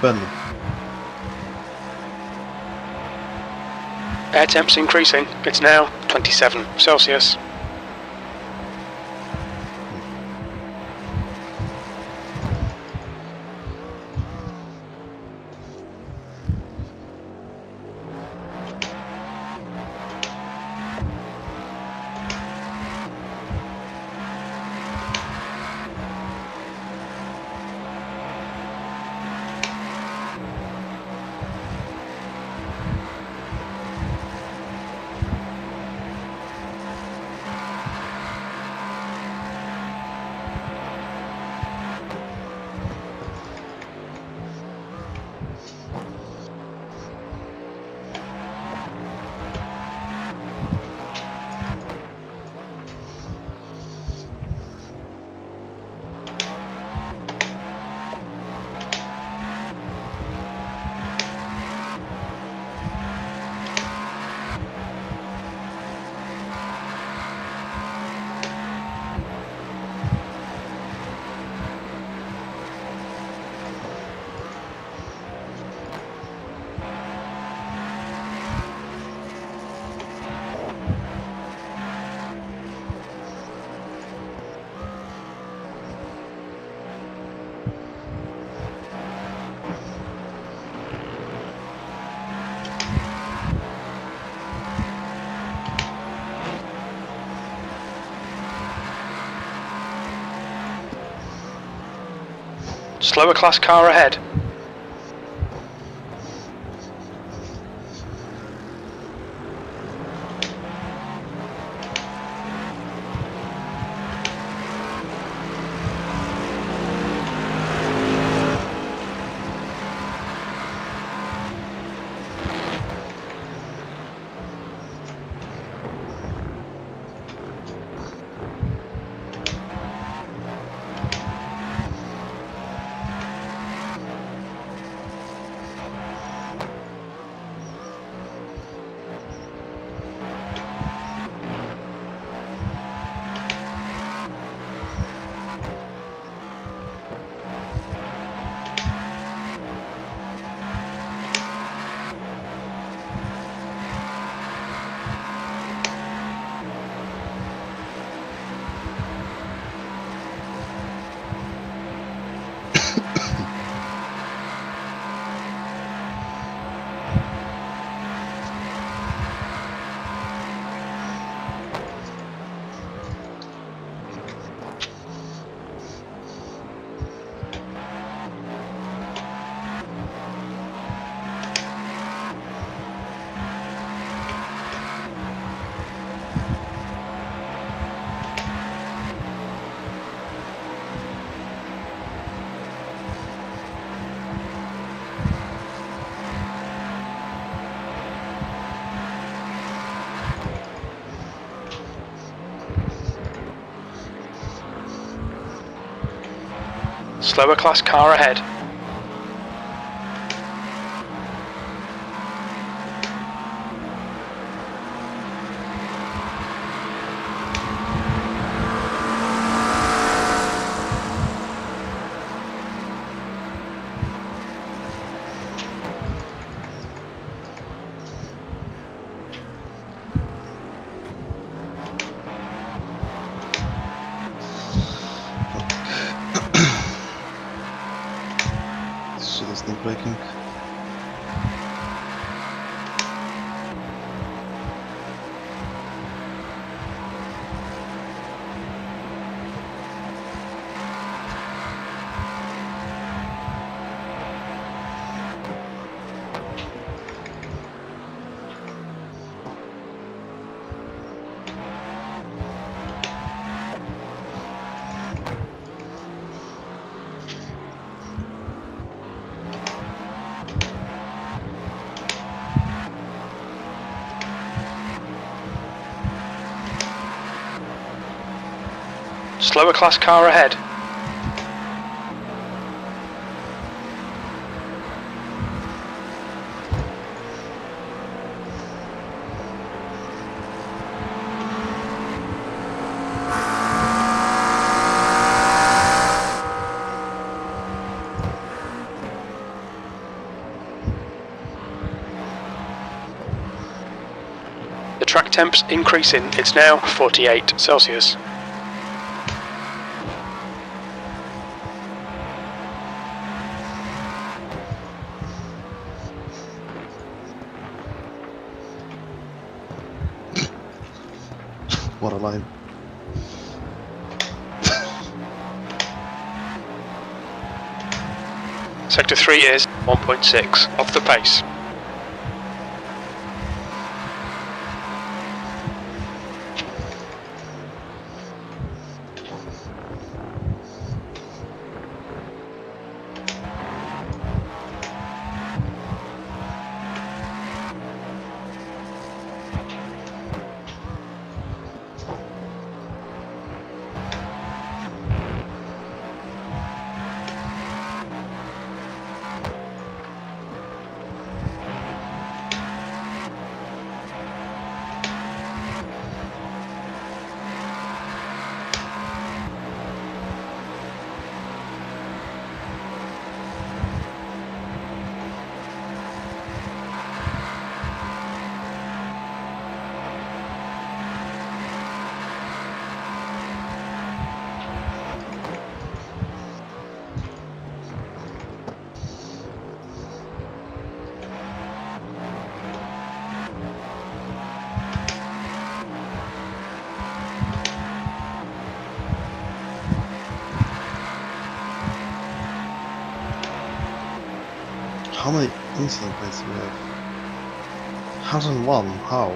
Ben. Air temp's increasing. It's now 27 Celsius. Slower class car ahead. Slower class car ahead. Shit is not braking. Slower class car ahead. The track temp's increasing. It's now 48 Celsius. What a line. Sector 3 is 1.6 off the pace. How many incident points do we have? 101. How?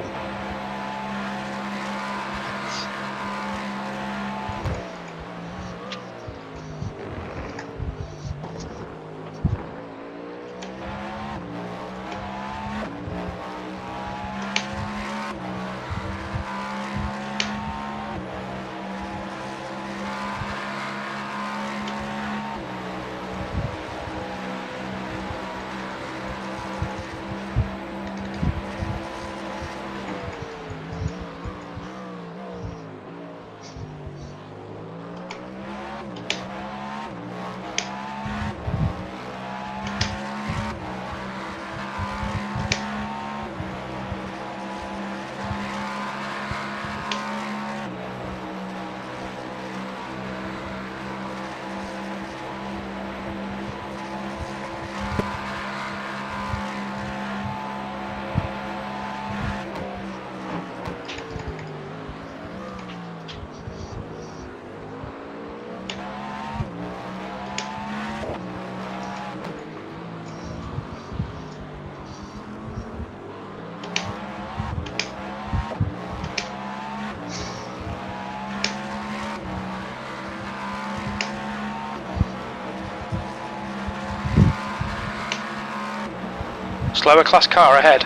Slower class car ahead.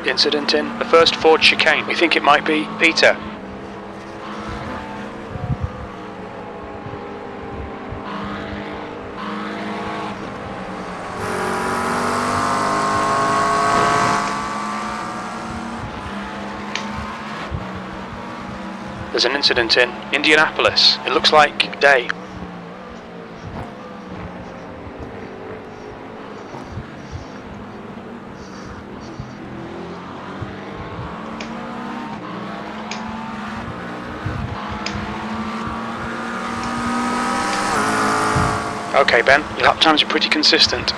Incident in the first Ford chicane. We think it might be Peter. There's an incident in Indianapolis. It looks like Day. Okay, Ben, your lap times are pretty consistent.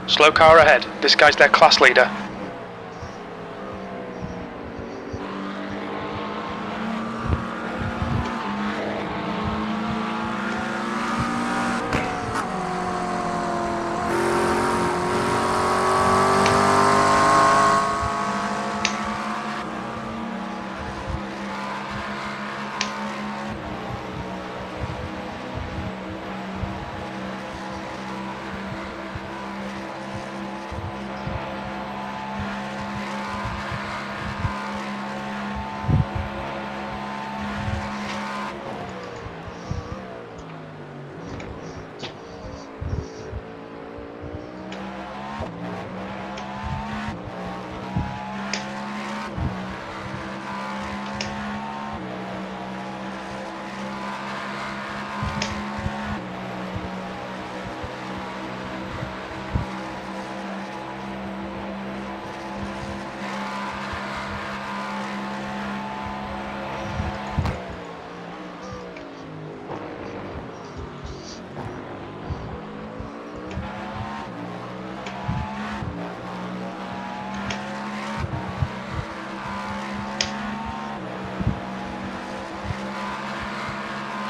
Slow car ahead. This guy's their class leader.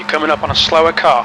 Coming up on a slower car.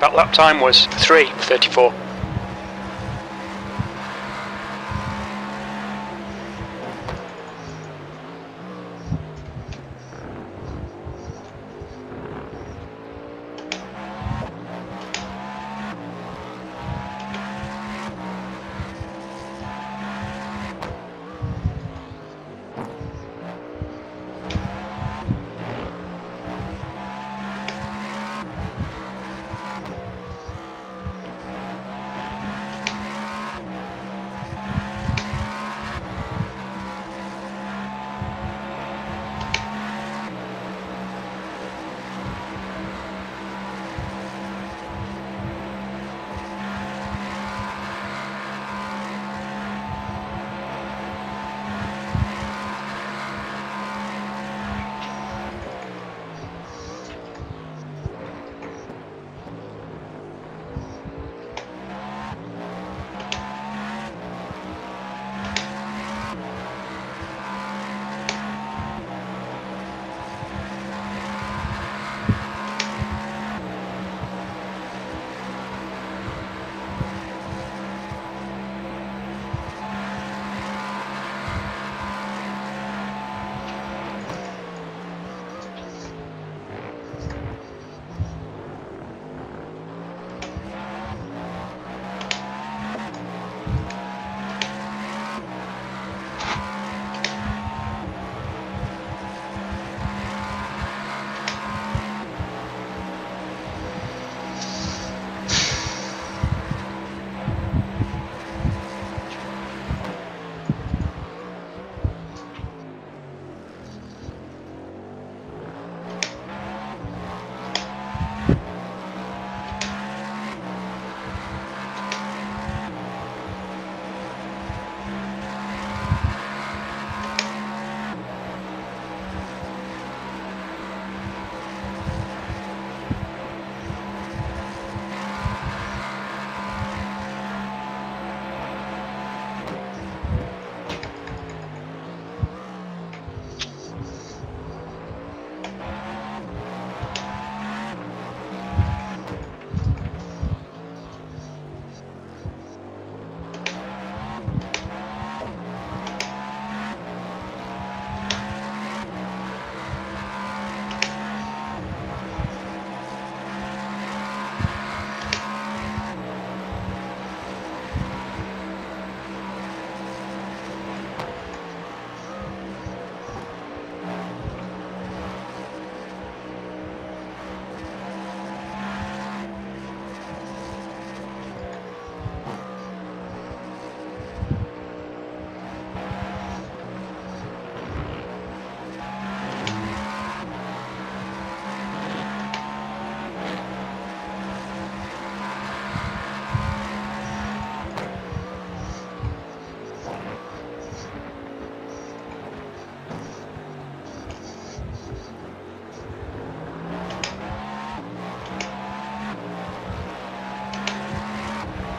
That lap time was 3:34.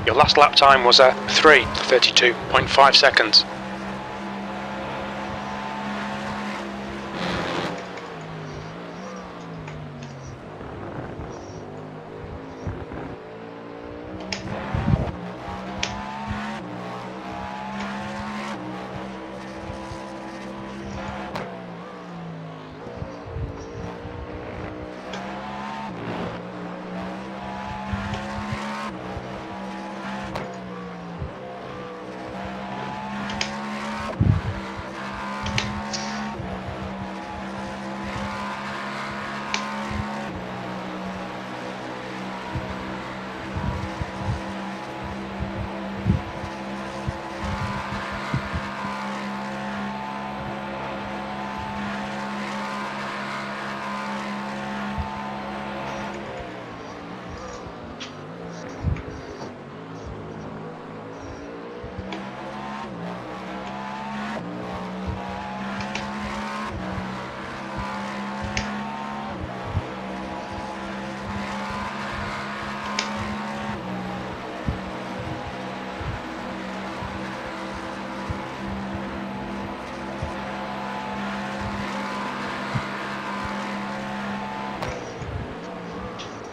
Your last lap time was 3:32.5 seconds.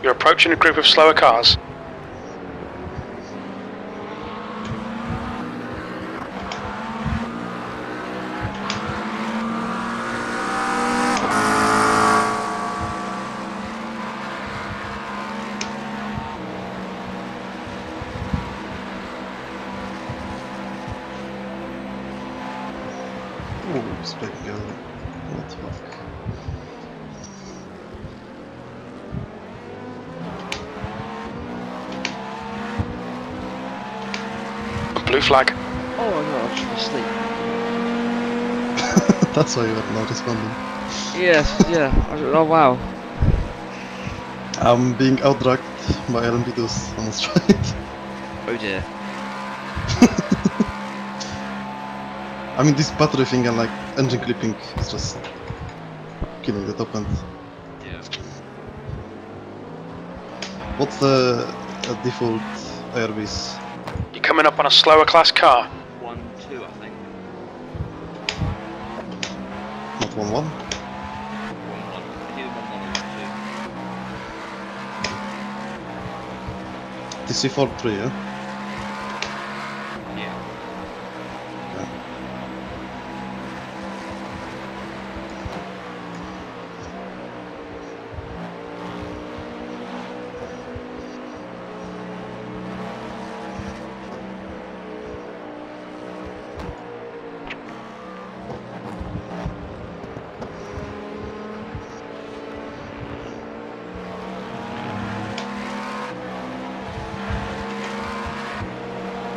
You're approaching a group of slower cars. Oh, it's breaking out. What the fuck? Blue flag. Oh my god, I was trying to sleep. That's why you are not responding. Yes, yeah. Oh wow. I'm being outdragged by LMP2s on the straight. Oh dear. I mean, this battery thing and like engine clipping is just killing the top end. Yeah. What's the default ARBs? You're coming up on a slower class car. 1, 2, I think. Not 1-1? 1, 1. Either 1, 1 or 1, 2. TC43, yeah? Yeah.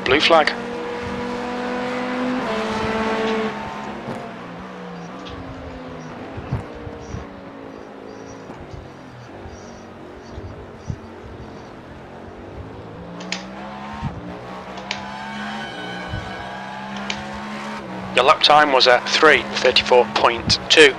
Blue flag. Your lap time was at 3:34.2.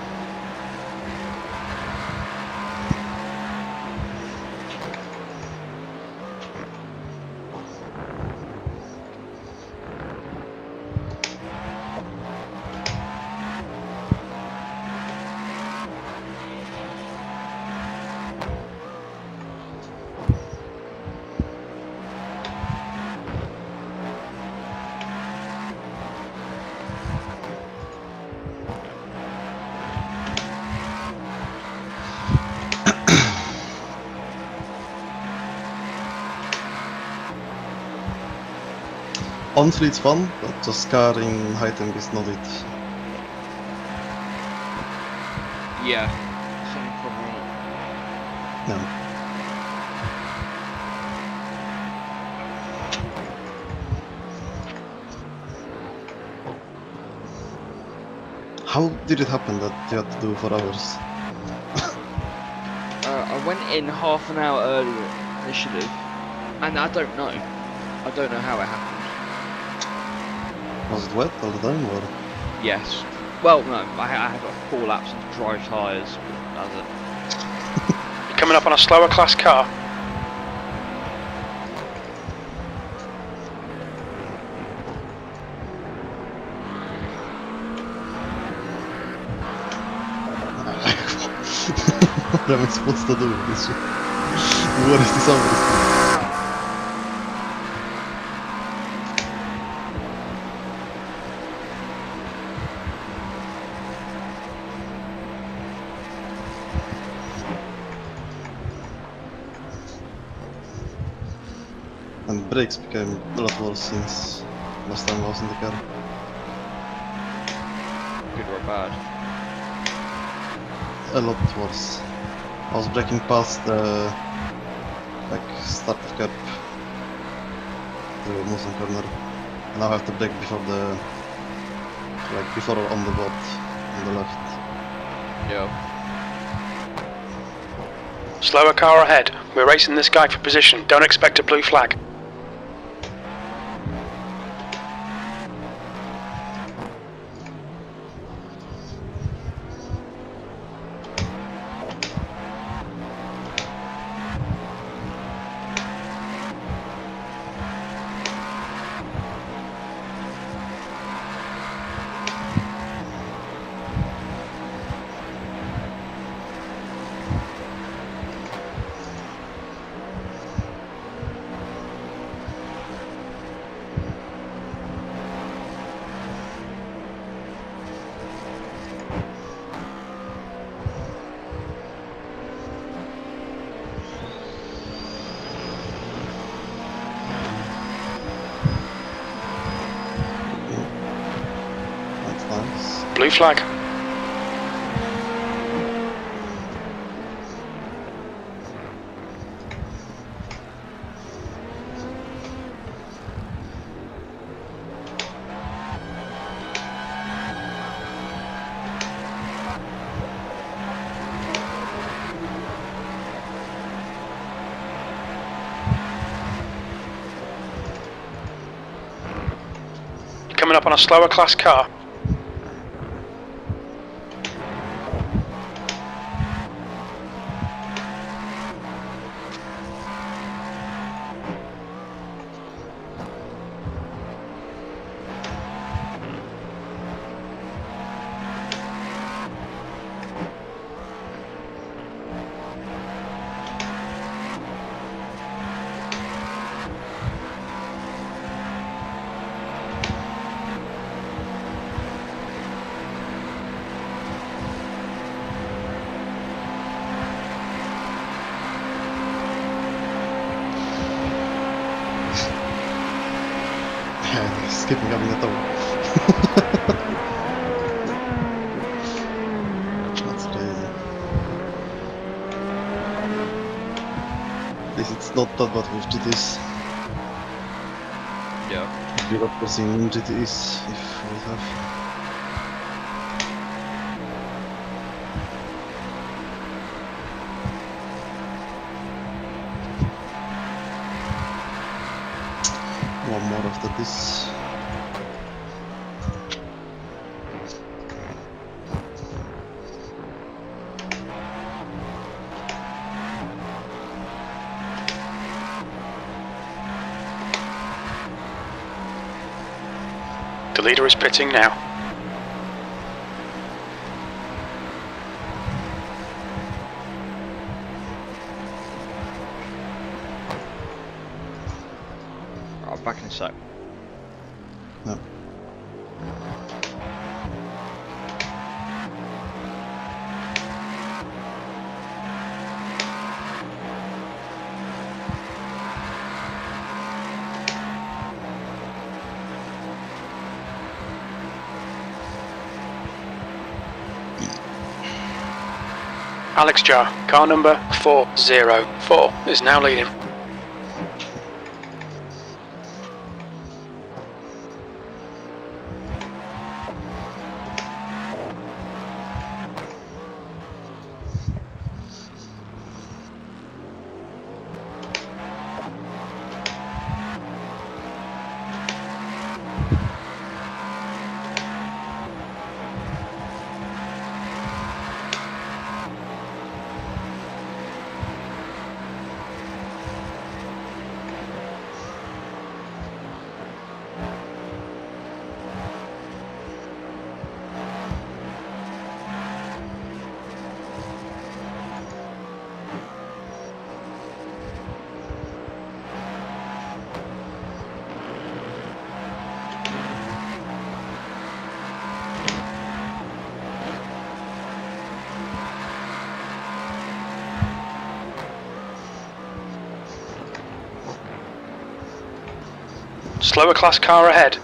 Honestly, it's fun, but just car in high temp is not it. Yeah. Same problem. No. How did it happen that you had to do 4 hours? I went in half an hour earlier than I should have, and I don't know. I don't know how it happened. Was it wet all the time, or? Yes. Well, no. I had like 4 laps of dry tyres. But that was it. You're coming up on a slower class car. What am I supposed to do with this shit? What is this over? And brakes became a lot worse since last time I was in the car. Good or bad? A lot worse. I was braking past the start of cap to Musen corner, and now I have to brake before the before on the board on the left. Yeah. Slower car ahead. We're racing this guy for position. Don't expect a blue flag. Blue flag. Coming up on a slower class car. Skipping having a toe. That's crazy. At least it's not that bad with GTs. Yeah. If you're not crossing GTs, if we have. One more after this. The leader is pitting now. I'm back in a sec. No. Alex Jar, car number 404, is now leading. Slower class car ahead.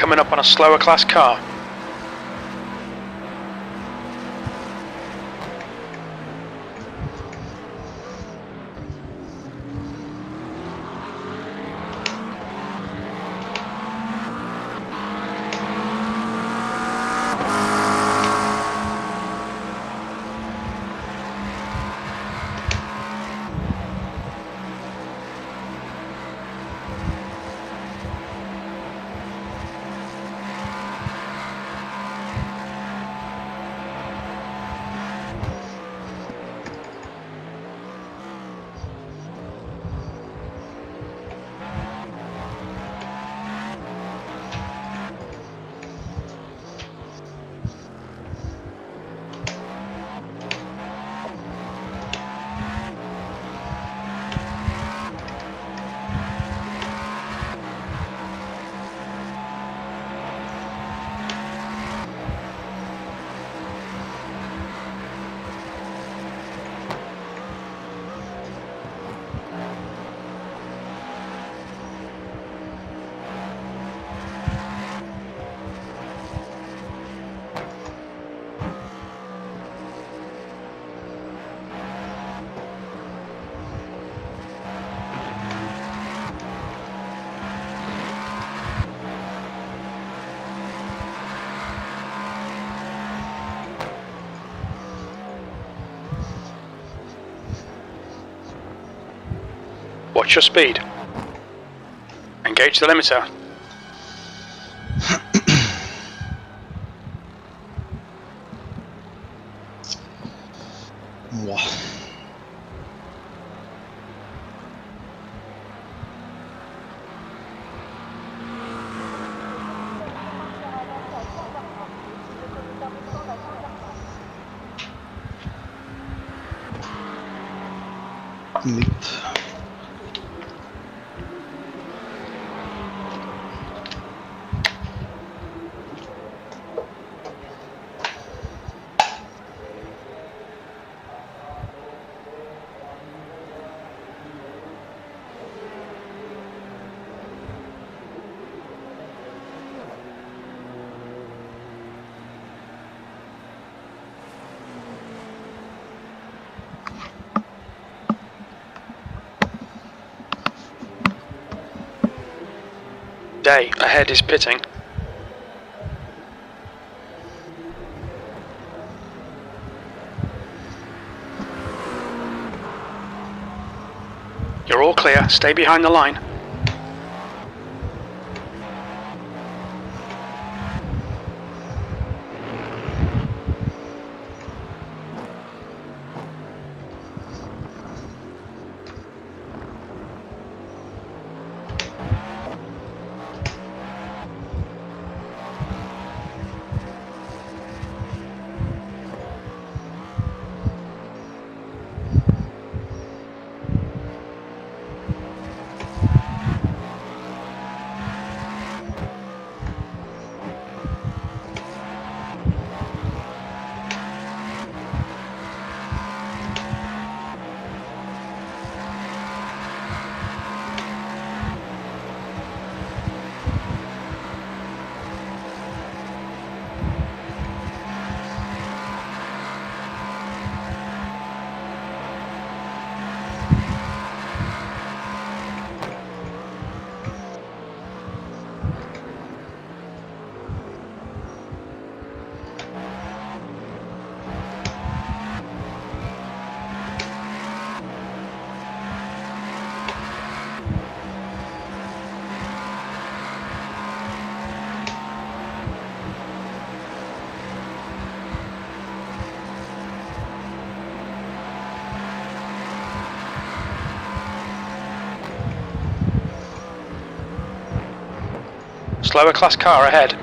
coming up on a slower class car. Watch your speed. Engage the limiter. Wow. Neat. Day, ahead is pitting. You're all clear, stay behind the line. Slower class car ahead.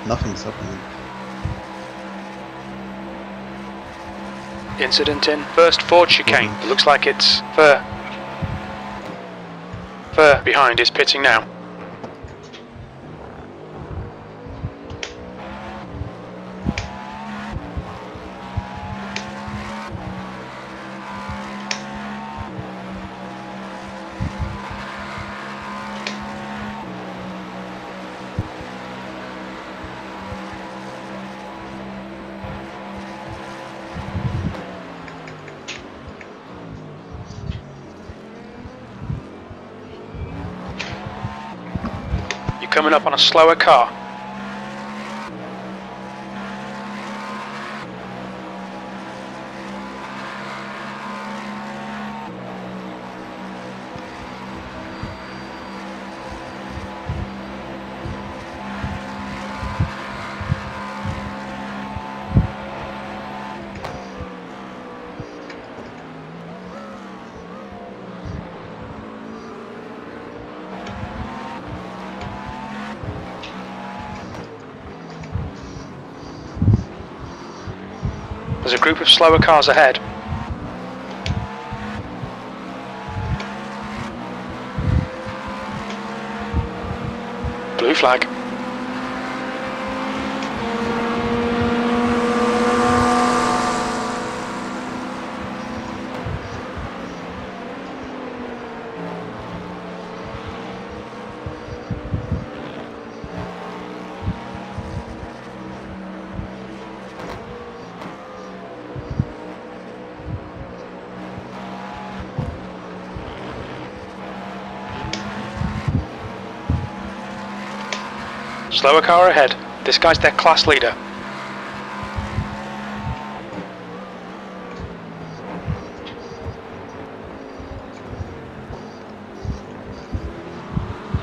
Nothing's happening. Incident in first Ford chicane. It looks like it's Fur behind is pitting now. Coming up on a slower car. There's a group of slower cars ahead. Blue flag. Slower car ahead. This guy's their class leader.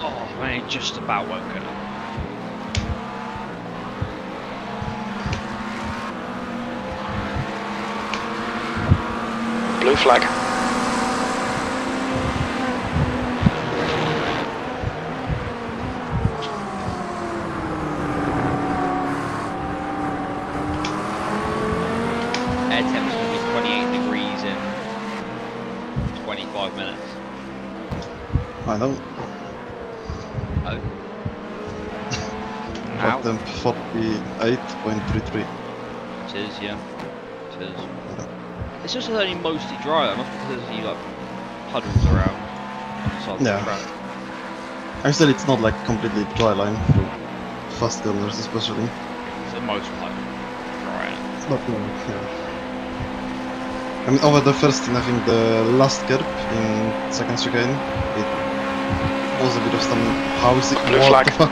Oh man, it just about woken up. Blue flag. Air temp's going to be 28 degrees in 25 minutes. I know. Oh. Hot temp 48.33. It is, yeah. It is. It's just only mostly dry, not because you like puddles around on the side of the Yeah. track. Actually, it's not like completely dry line for fast corners, especially. For the most part, dry. It's not long, yeah. I mean, over the first, I think the last curb in second chicane, it was a bit of some housing. Blue What flag. the fuck?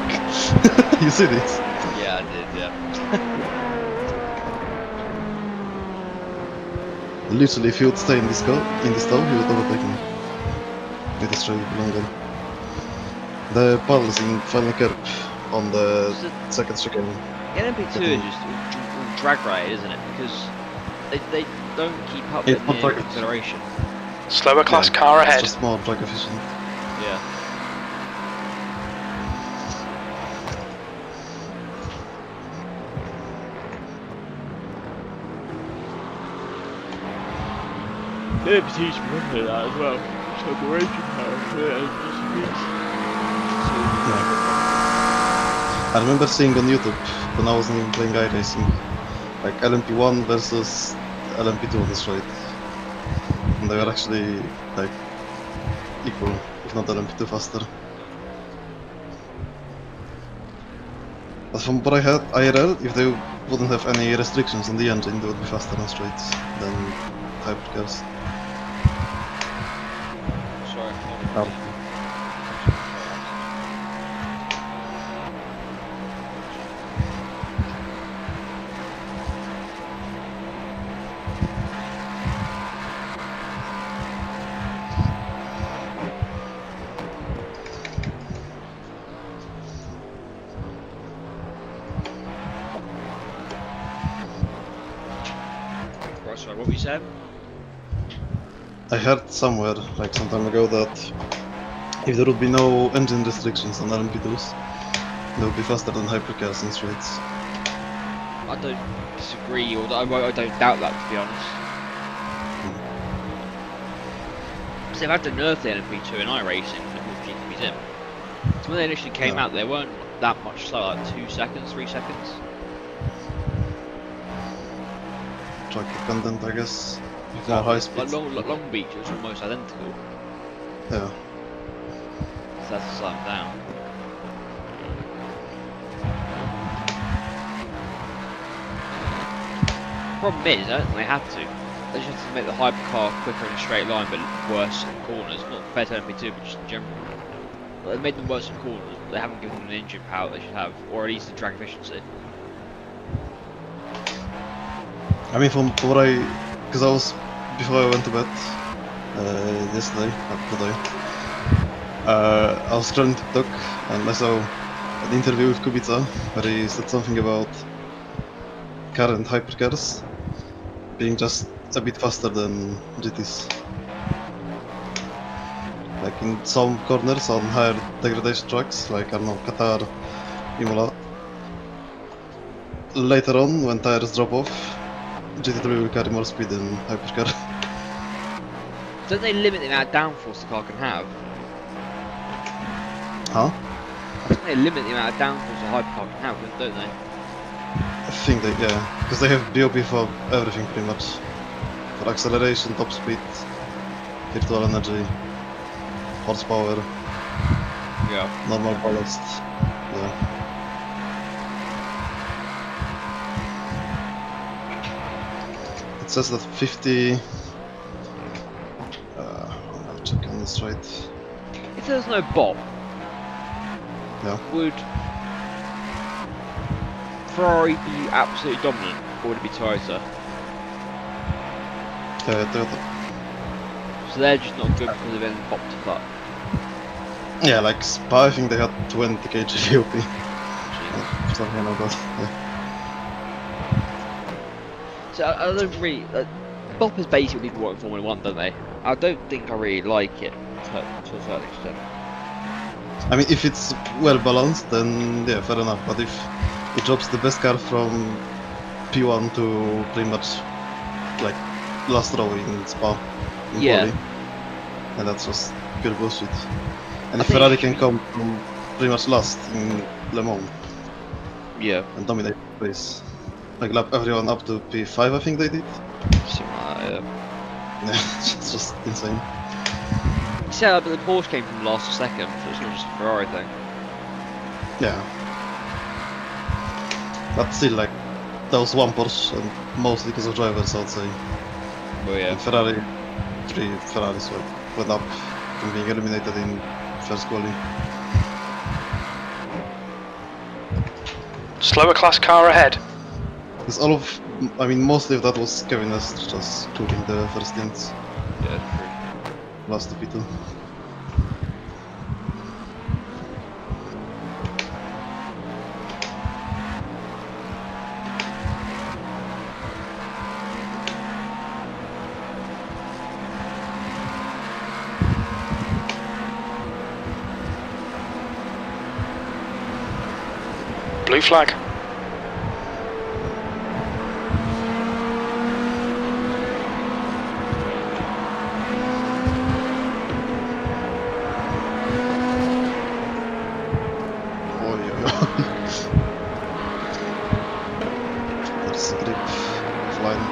You see this? Yeah, I did, yeah. Literally, if he would stay in this tow, he would overtake me. It is really longer. The puddles in final curb on the second chicane. LMP2 is just all drag rated, isn't it? Because they don't keep up It's with not the drag- acceleration. Slower class Yeah, car It's ahead. just more drag efficient. Yeah. LMP2's remember that as well. Acceleration power. I remember seeing on YouTube when I was even playing iRacing, like LMP1 versus LMP2 on the straight. And they were actually like equal, if not LMP2 faster. But from what I heard, IRL, if they wouldn't have any restrictions on the engine, they would be faster on straights than hypercars. Sorry. Oh. Right, sorry, what were you saying? I heard somewhere, like some time ago, that if there would be no engine restrictions on LMP2s, they would be faster than hypercars in straights. I don't disagree, or I don't doubt that, to be honest. Because they've had to nerf the LMP2 in iRacing for the GTB Sim. So when they initially came out, they weren't that much slower, like 2 seconds, 3 seconds. Track dependent, I guess. More high speed. Like Long Beach, it was almost identical. Yeah. So that's to slow them down. Problem is, I don't think they have to. They just have to make the hypercar quicker in a straight line, but worse in corners. Not fair to LMP2, but just in general. But they've made them worse in corners, but they haven't given them the engine power they should have, or at least the drag efficiency. I mean, from what because I was, before I went to bed yesterday, not today, I was scrolling TikTok and I saw an interview with Kubica where he said something about current hypercars being just a bit faster than GTs. Like in some corners on higher degradation tracks, like I don't know, Qatar, Imola. Later on, when tires drop off, GT3 will carry more speed than hypercar. Don't they limit the amount of downforce the car can have? Huh? I think they limit the amount of downforce a hypercar can have, don't they? I think they, yeah, because they have BOP for everything pretty much. For acceleration, top speed, virtual energy, horsepower, Yeah. normal ballast. Yeah. It says that 50. I'll check on this right. If there was no BOP, Yeah. would Ferrari be absolutely dominant, or would it be Toyota? Toyota. So they're just not good because they've been bopped to fuck. Yeah, like Spa, I think they had 20 kg VOP. Something like that. Yeah. So I don't really. BOP is basically what in Formula 1, don't they? I don't think I really like it to a certain extent. I mean, if it's well balanced, then yeah, fair enough. But if it drops the best car from P1 to pretty much like last row in Spa, in quali, and that's just pure bullshit. And if Ferrari can come from pretty much last in Le Mans, and dominate the race, like lap everyone up to P5, I think they did. Something like that, Yeah, it's just insane. You said that, but the Porsche came from last or second, so it's not just a Ferrari thing. Yeah. But still, like, that was one Porsche, and mostly because of drivers, I would say. Well, yeah. And Ferrari, 3 Ferraris went up from being eliminated in first quali. Slower class car ahead. Because mostly of that was Kevin Est just tooling the first stints. Yeah, true. Last to P2. Blue flag. There's a grip offline.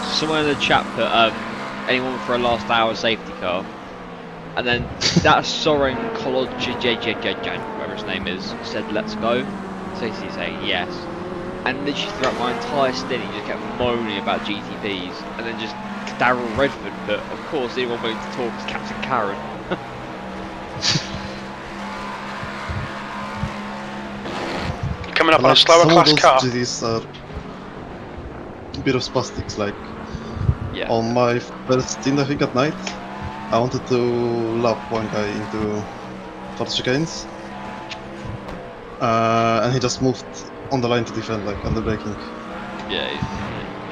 Someone in the chat put anyone for a last hour safety car. And then that Soren whatever his name is, said let's go. So he's saying yes. And literally throughout my entire stint, he just kept moaning about GTPs, and then just Darryl Redford. But of course, the only one willing to talk is Captain Karen. You're coming up on a Like, slower some of class those car. GTs are a bit of spastics. Like Yeah. on my first stint, I think at night, I wanted to lap one guy into first chicanes, and he just moved on the line to defend, like under braking. Yeah, he's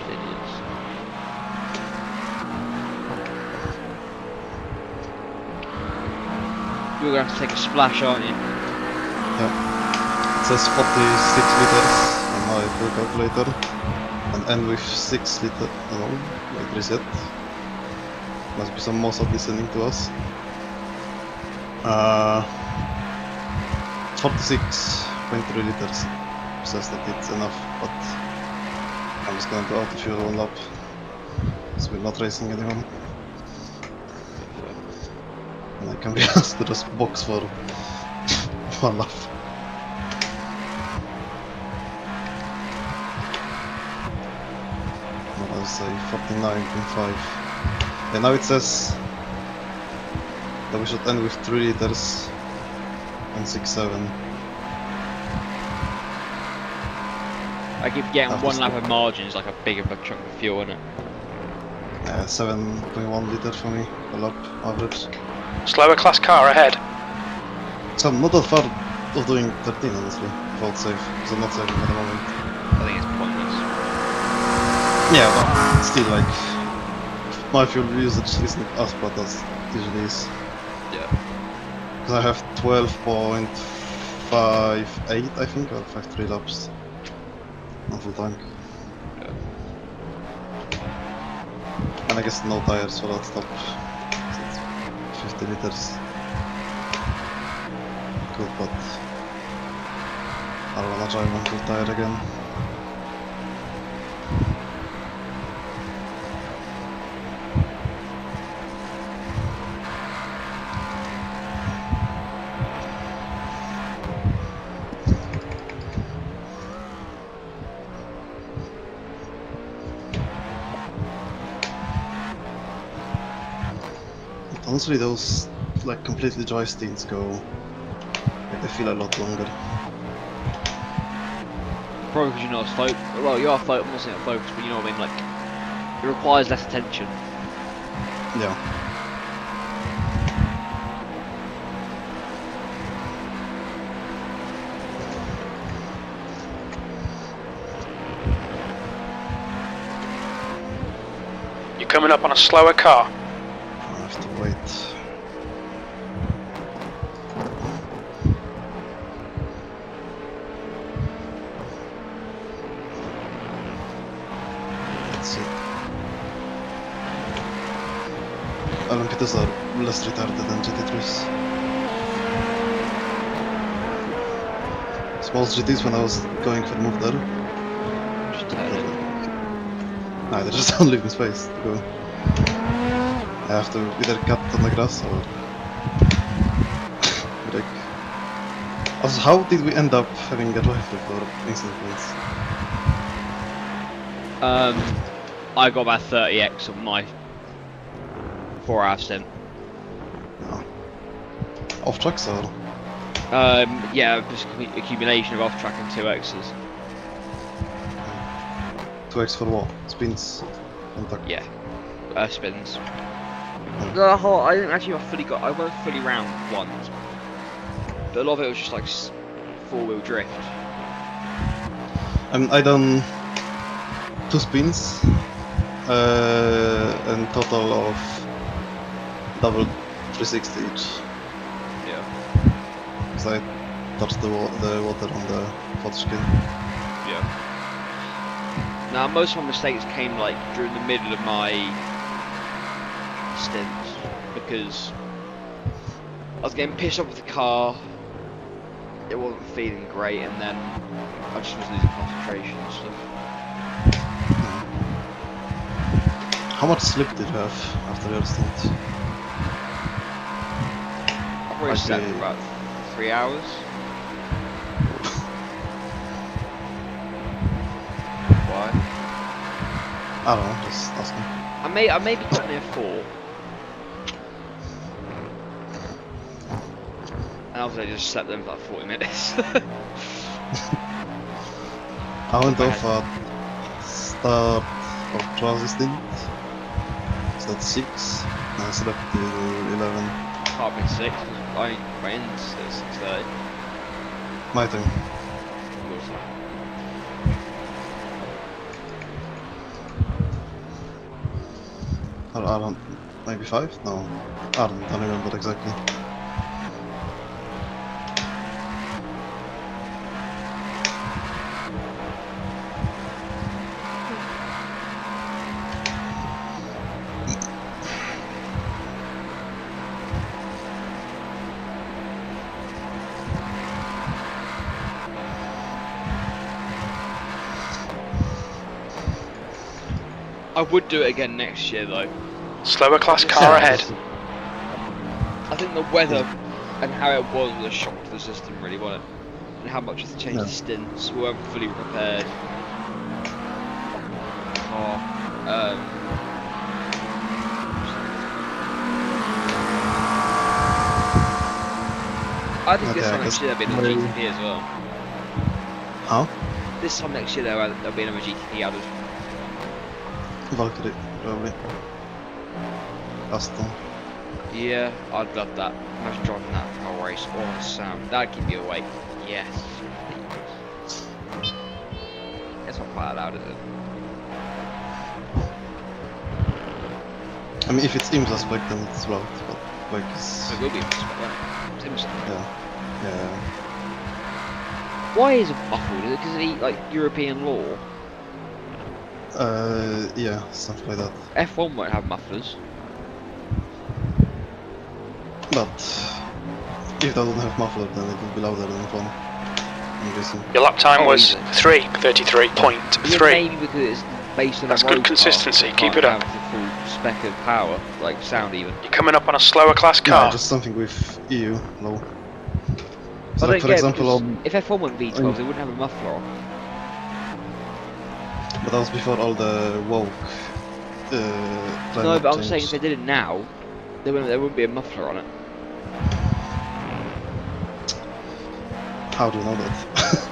idiots. You're gonna have to take a splash, aren't you? Yeah. It says 46 liters on my fuel calculator, and end with 6 liter. No, wait, reset. Must be some Mossad listening to us. 46.3 liters. Says that it's enough, but I'm just going to auto fuel one lap, so we're not racing anyone. And I can be asked to just box for one lap. I'll say 49.5. And now it says that we should end with 3 liters and 6.7. I keep getting After one lap stop. of margin is like a big of a chunk of fuel, isn't it? 7.1 liter for me, a lap average. Slower class car ahead. So I'm not that far of doing 13 honestly, if I'll save, because I'm not saving at the moment. I think it's pointless. Yeah, but still like, my fuel usage isn't as bad as it usually is. Yeah. Because I have 12.58 I think, or 53 laps on full tank. Yeah. And I guess no tires for that stop. So it's 50 liters. Good, but I don't wanna drive on full tire again. Honestly, those like completely dry stints go, like they feel a lot longer. Probably because you're not as focused. Well, you are focused. I'm not saying focused, but you know what I mean. Like, it requires less attention. Yeah. You're coming up on a slower car. I have to wait. Let's see. LMP2s are less retarded than GT3s. Small GTs when I was going for move there. Just turn it. Nah, they just don't leave me space to go. I have to either cut on the grass or break. Also, how did we end up having a drive for instant points? I got about 30x on my 4-hour stint. No. Off tracks or? Yeah, just accumulation of off-track and 2x's. 2x for what? Spins? Contact? Yeah, spins. The whole, I didn't actually I went fully round once, but a lot of it was just like 4-wheel drift. I done 2 spins and total of double 360 each. Yeah. Because I touched the water on the hot skin. Yeah. Now most of my mistakes came like during the middle of my stints because I was getting pissed off with the car. It wasn't feeling great, and then I just was losing concentration and stuff. How much slip did you have after your stint? probably Like set we- for about 3 hours. Why? I don't know, just asking. I maybe got near 4. And obviously I just slept them for like 40 minutes. I went Bad. off at start of trials stint. So at 6. And I slept till 11. Can't be 6. I went at 6:30. My turn. Yours. I don't. Maybe 5? No. I don't remember exactly. I would do it again next year though. Slower class car ahead. I think the weather and how it was a shock to the system really, wasn't it? And how much has changed Yeah. the stints, we weren't fully prepared. I think this Okay, I time next guess year there'll be another maybe- GTP as well. How? This time next year there'll be another GTP added. Valkyrie, probably. Aston. Yeah, I'd love that. Imagine driving that whole race. Oh, sound. That'd keep you awake. Yes. It's not quite loud, is it? I mean, if it's IMSA spec, then it's loud, but like it's... It will be a spec, won't it? Simpson. Yeah. Why is it muffled? Is it because of like European law? Yeah, something like that. F1 won't have mufflers. But if it doesn't have muffler, then it will be louder than fun. I'm guessing. Your lap time Oh, was easy. 3:33.3. Maybe because it's based on That's a good road car, consistency, it keep can't it up. have the full spec of power, like sound even. You're coming up on a slower class Yeah, car. just something with EU low. I So don't like for get it, example, because if F1 went V12, they wouldn't have a muffler on. but that was before all the woke. No, climate but I'm saying change. if they did it now, there wouldn't be a muffler on it. How do you know that?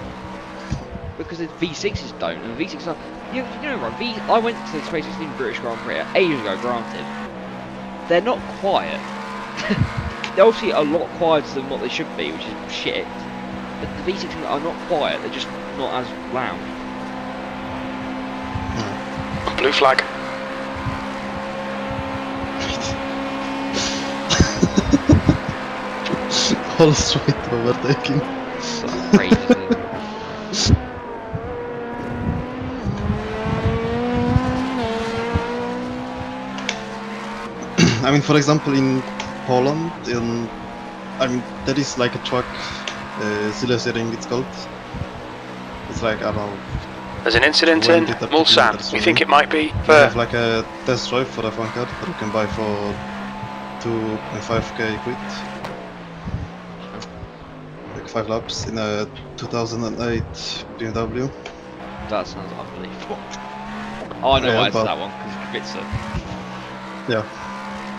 Because the V6s don't, and V6s are... You know right, I went to the 2016 British Grand Prix ages ago, granted. They're not quiet. They're obviously a lot quieter than what they should be, which is shit. But the V6s are not quiet, they're just not as loud. Blue flag. All straight overtaking. So crazy. I mean, for example, in Poland, there is like a truck, Ring it's called. It's like, I don't know, There's an incident When in did the Mulsanne. kilometers We from think me? it might be they for have like a test drive for F1 car that you can buy for 2.5k quid. Like 5 laps in a 2008 BMW. That sounds unbelievable. Oh, I know Yeah, why it's but- that one, because Kubica. Yeah.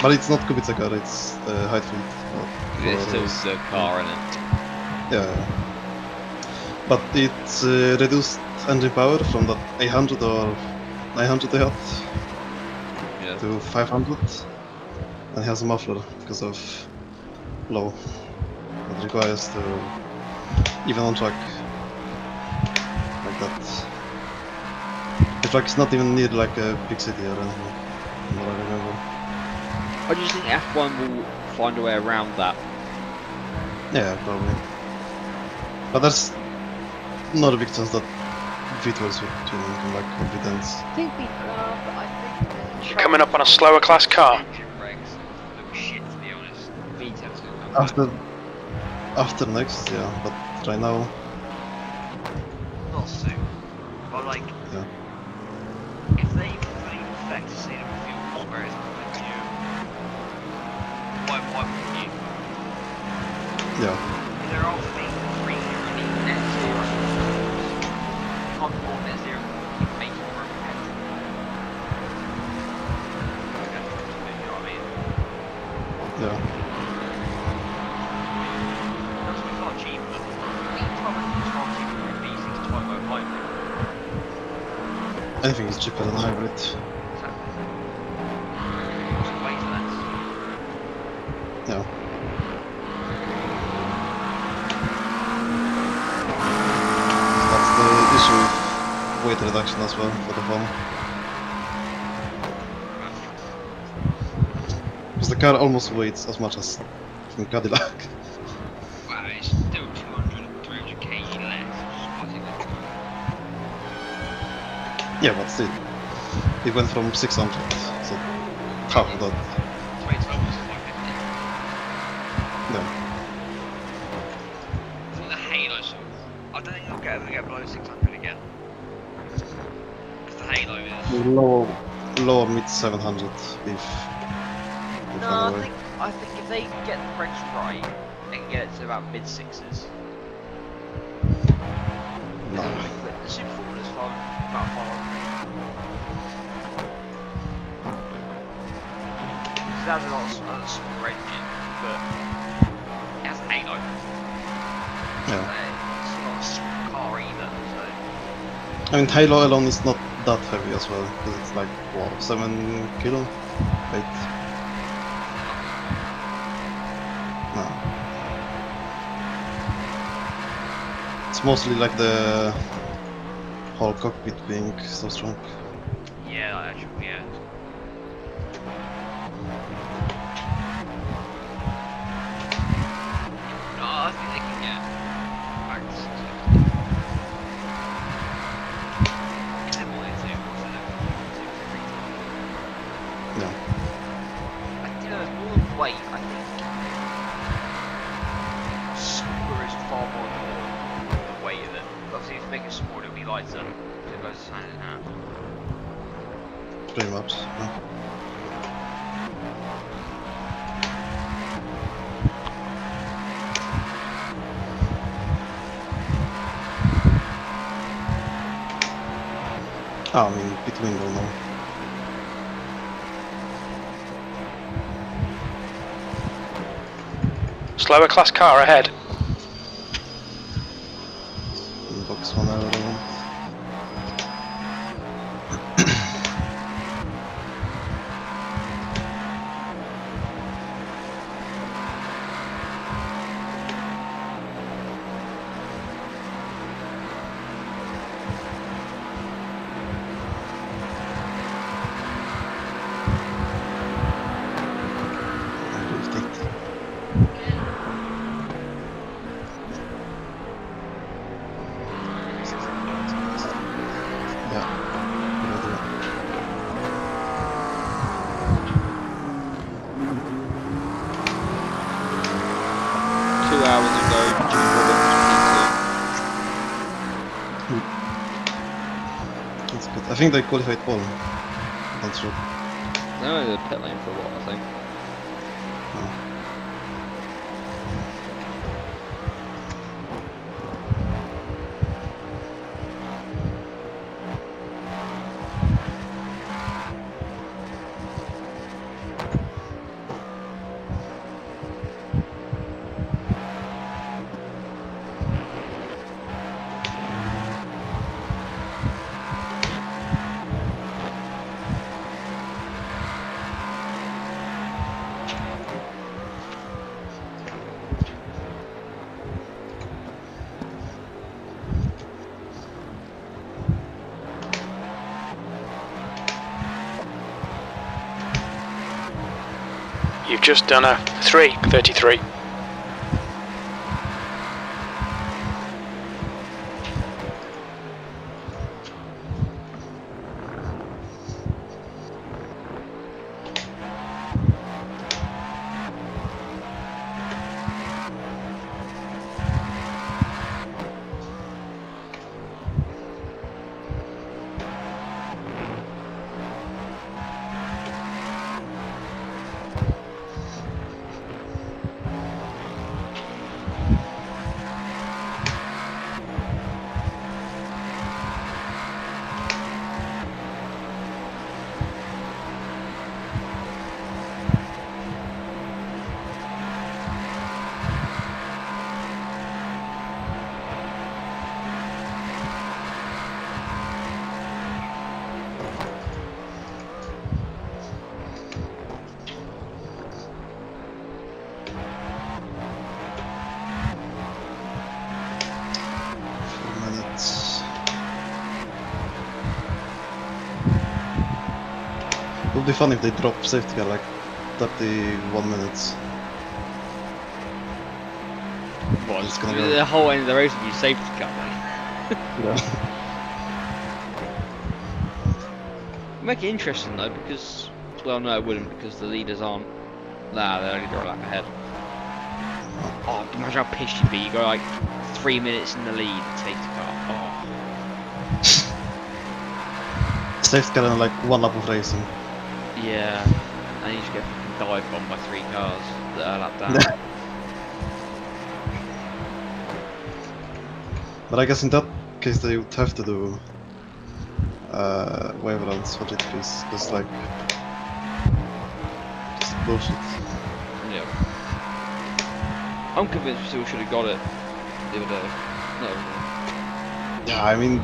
But it's not Kubica car, it's Highfield. It's still the car in it. Yeah. But it's reduced engine power from that 800 or 900 they had Yeah. to 500, and has a muffler because of low. It requires to, even on track, like that. The track is not even near like a big city or anything, from what I remember. I just think F1 will find a way around that. Yeah, probably. But there's not a big chance that V12s would tune in like competence. I think we are, but I think You're coming up on a slower class car. Engine brakes look shit, to be honest. V10's gonna come back. After next, yeah, but right now, Not soon. But like, Yeah. if they fully perfect the scene of fuels, whereas with you, why wouldn't you? Yeah. There are things free here, I mean, net zero. You can't go net zero, keep making your own petrol. You know what I mean? Yeah. That's far cheaper. I mean, it's far cheaper than a V6 turbo hybrid. Anything is cheaper than hybrid. Exactly. Also weighs less. Yeah. That's the issue with weight reduction as well for the phone. Because the car almost weighs as much as from Cadillac. Wow, it's still 200, 300 kg less. What's it got? Yeah, but still. It went from 600, so half of that. 2012 was 550. Yeah. I think the Halo sort of... I don't think it'll ever get below 600 again. Because the Halo is... Lower mid 700 if No, find a I way. think if they get the brakes right, they can get it to about mid sixes. No. The Super Formula is about 500. It has a lot of small engine, but it has a Halo. Yeah. It's not a small car either, so... I mean, Halo alone is not that heavy as well, because it's like, what, 7 kilo? 8? No. It's mostly like the whole cockpit being so strong. Yeah, actually, yeah. No, I think they can get back to 650. If they wanted to, also they wanted to. Yeah. You know, it's more than weight, I think. Smaller is far more important than the weight of it. Obviously, if you make it smaller, it'll be lighter. So it goes hand in hand. Pretty much. Yeah. I mean, pit window now. Slower class car ahead. Box 1 hour around. That's good. I think they qualified pole. Not sure. No, the pit lane for a while, I think. You've just done a 3:33. be fun if they drop safety car like 31 minutes. What, It's gonna go. the whole end of the race will be safety car, mate. Yeah. Make it interesting though, because well, no, it wouldn't, because the leaders aren't. Nah, they're only got a lap ahead. Oh, imagine how pissed you'd be. You go like 3 minutes in the lead, safety car. Oh, Safety car and like 1 lap of racing. yeah. And you just get fucking dive bombed by 3 cars that are a lap down. But I guess in that case they would have to do wave rounds for GTPs, because like just bullshit. Yeah. I'm convinced we still should have got it the other day. No. Yeah, I mean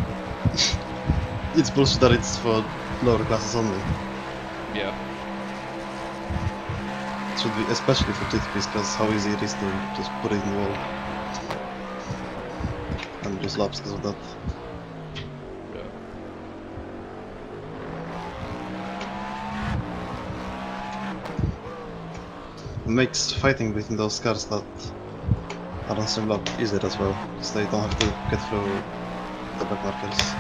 it's bullshit that it's for lower classes only. Yeah. It should be especially for GTPs, because how easy it is to just put it in the wall and lose laps because of that. It makes fighting between those cars that are on same lap easier as well, because they don't have to get through the back markers.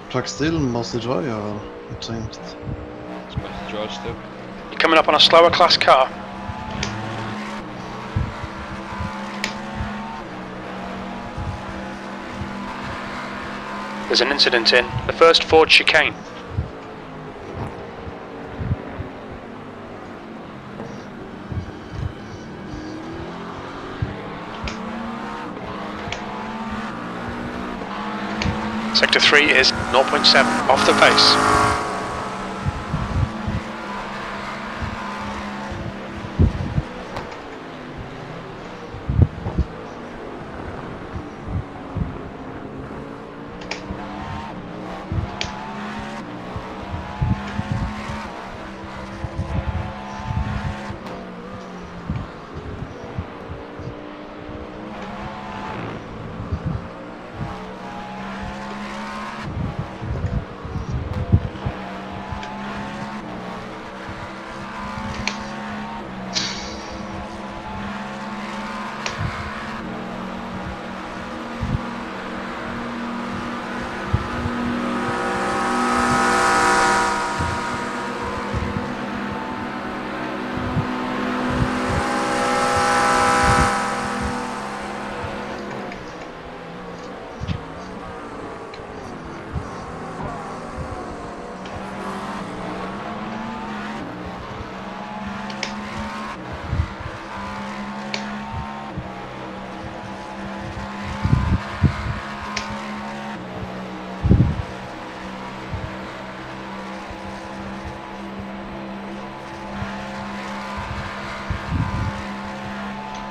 Track still mostly dry or it changed? It's mostly dry still. You're coming up on a slower class car. There's an incident in the first Ford chicane. Sector 3 is 0.7 off the pace.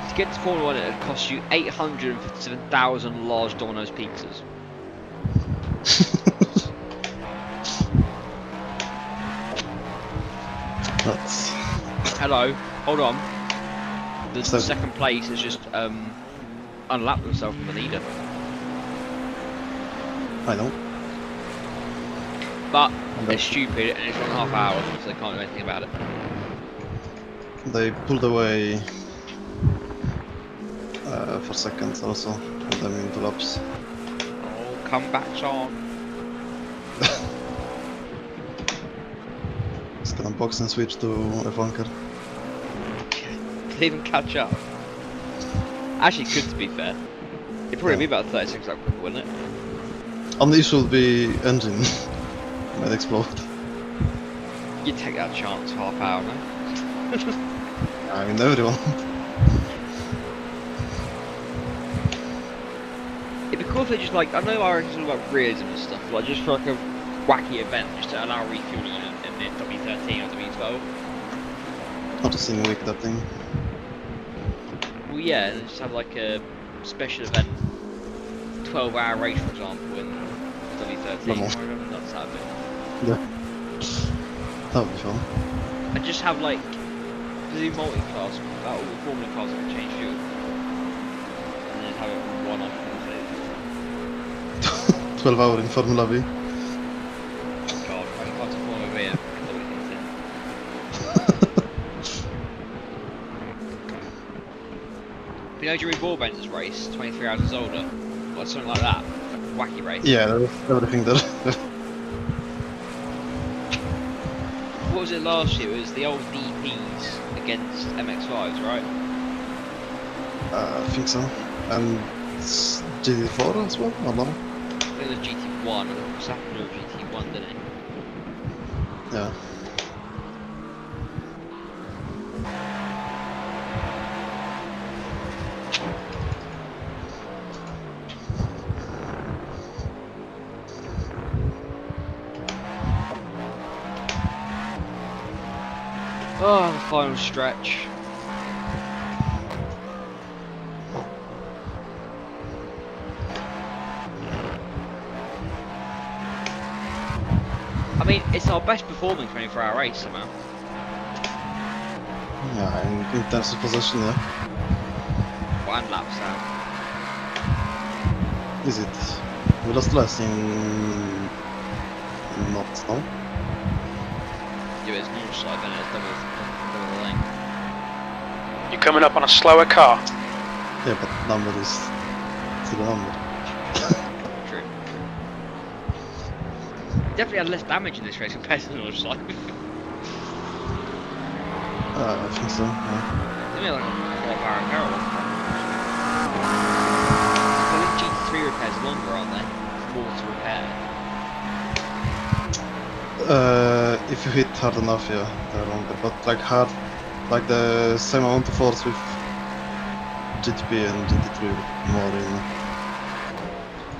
To get to Formula 1, it would cost you 857,000 large Domino's pizzas. That's... Hello, hold on. The So- second place has just unlapped themselves from the leader. I know. But they're stupid and it's 1.5 hours, so they can't do anything about it. They pulled away for seconds also, and then into laps. Oh, comebacks on. It's gonna box and switch to F1 car. They didn't catch up. Actually, it could, to be fair. It'd probably be about 36 lap quicker, wouldn't it? Only issue will be engine might explode. You'd take that chance, half hour, man. I mean, everyone. It'd be cool if they just like, I know iRacing's all about realism and stuff, like just for like a wacky event, just to allow refueling in the W13 or W12. Not a single week that thing. Well, yeah, and just have like a special event 12-hour race, for example, in W13 or Normal. whatever that's that bit. Yeah. That would be fun. And just have like do multi-class, all the Formula cars that can change fuel, and then have it one off. 12 hour in Formula V. God, I can't Formula V and You know, Jerry Broadbent's race, 23 hours older, or something like that, like a wacky race. Yeah, there was everything there. What was it last year? It was the old DPs against MX5s, right? I think so. And GT4 as well, or no? I think it was GT1, Saturn or GT1, didn't it? Yeah. Oh, the final stretch. I mean, it's our best performing 24-hour race somehow. Yeah, in terms of possession, yeah. Well, and laps out. Is it? We lost less in not snow. Yeah, it's north side, then it's double the lane. You're coming up on a slower car. Yeah, but number is still a number. True. Definitely had less damage in this race compared to the north side. I think so, yeah. They made like a 12-hour barrel. I think GT3 repairs are longer, aren't they? More to repair. If you hit hard enough, yeah, they're longer. But like hard, like the same amount of force with GTP and GT3 more in.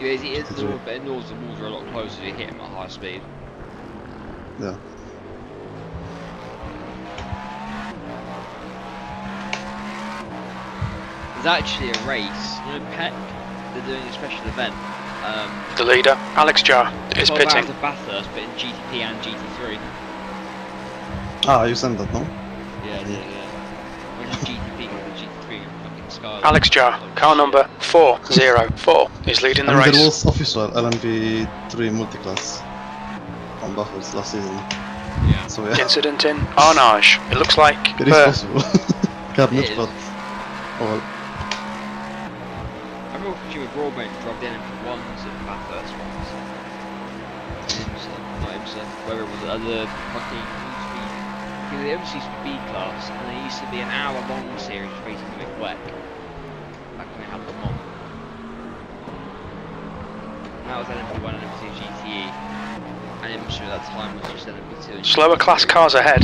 Yeah, it's the north, but north the walls are a lot closer to hit them at high speed. Yeah. There's actually a race, you know, Peck, they're doing a special event. The leader, Alex Jar, is 12 hours pitting. of Bathurst, but in GTP and GT3. Ah, you sent that, no? Yeah. When it's GTP and GT3 fucking Sky. Alex Jar, car number 404, is leading the And there race. was official LMP3 multiclass on Bathurst last season. Yeah. So yeah, Incident in Arnage. It looks like it is possible. Carnage, It is. but oh well. I remember Jimmy Broadbent dropped in for ones at Bathurst once. Not himself, whether it was other fucking there used to be B class, and there used to be an hour-long series racing with WEC. Back when they had them on. And that was LMP1 and LMP2 GTE. And IMSA at that time was just LMP2 and slower GTE. class cars ahead.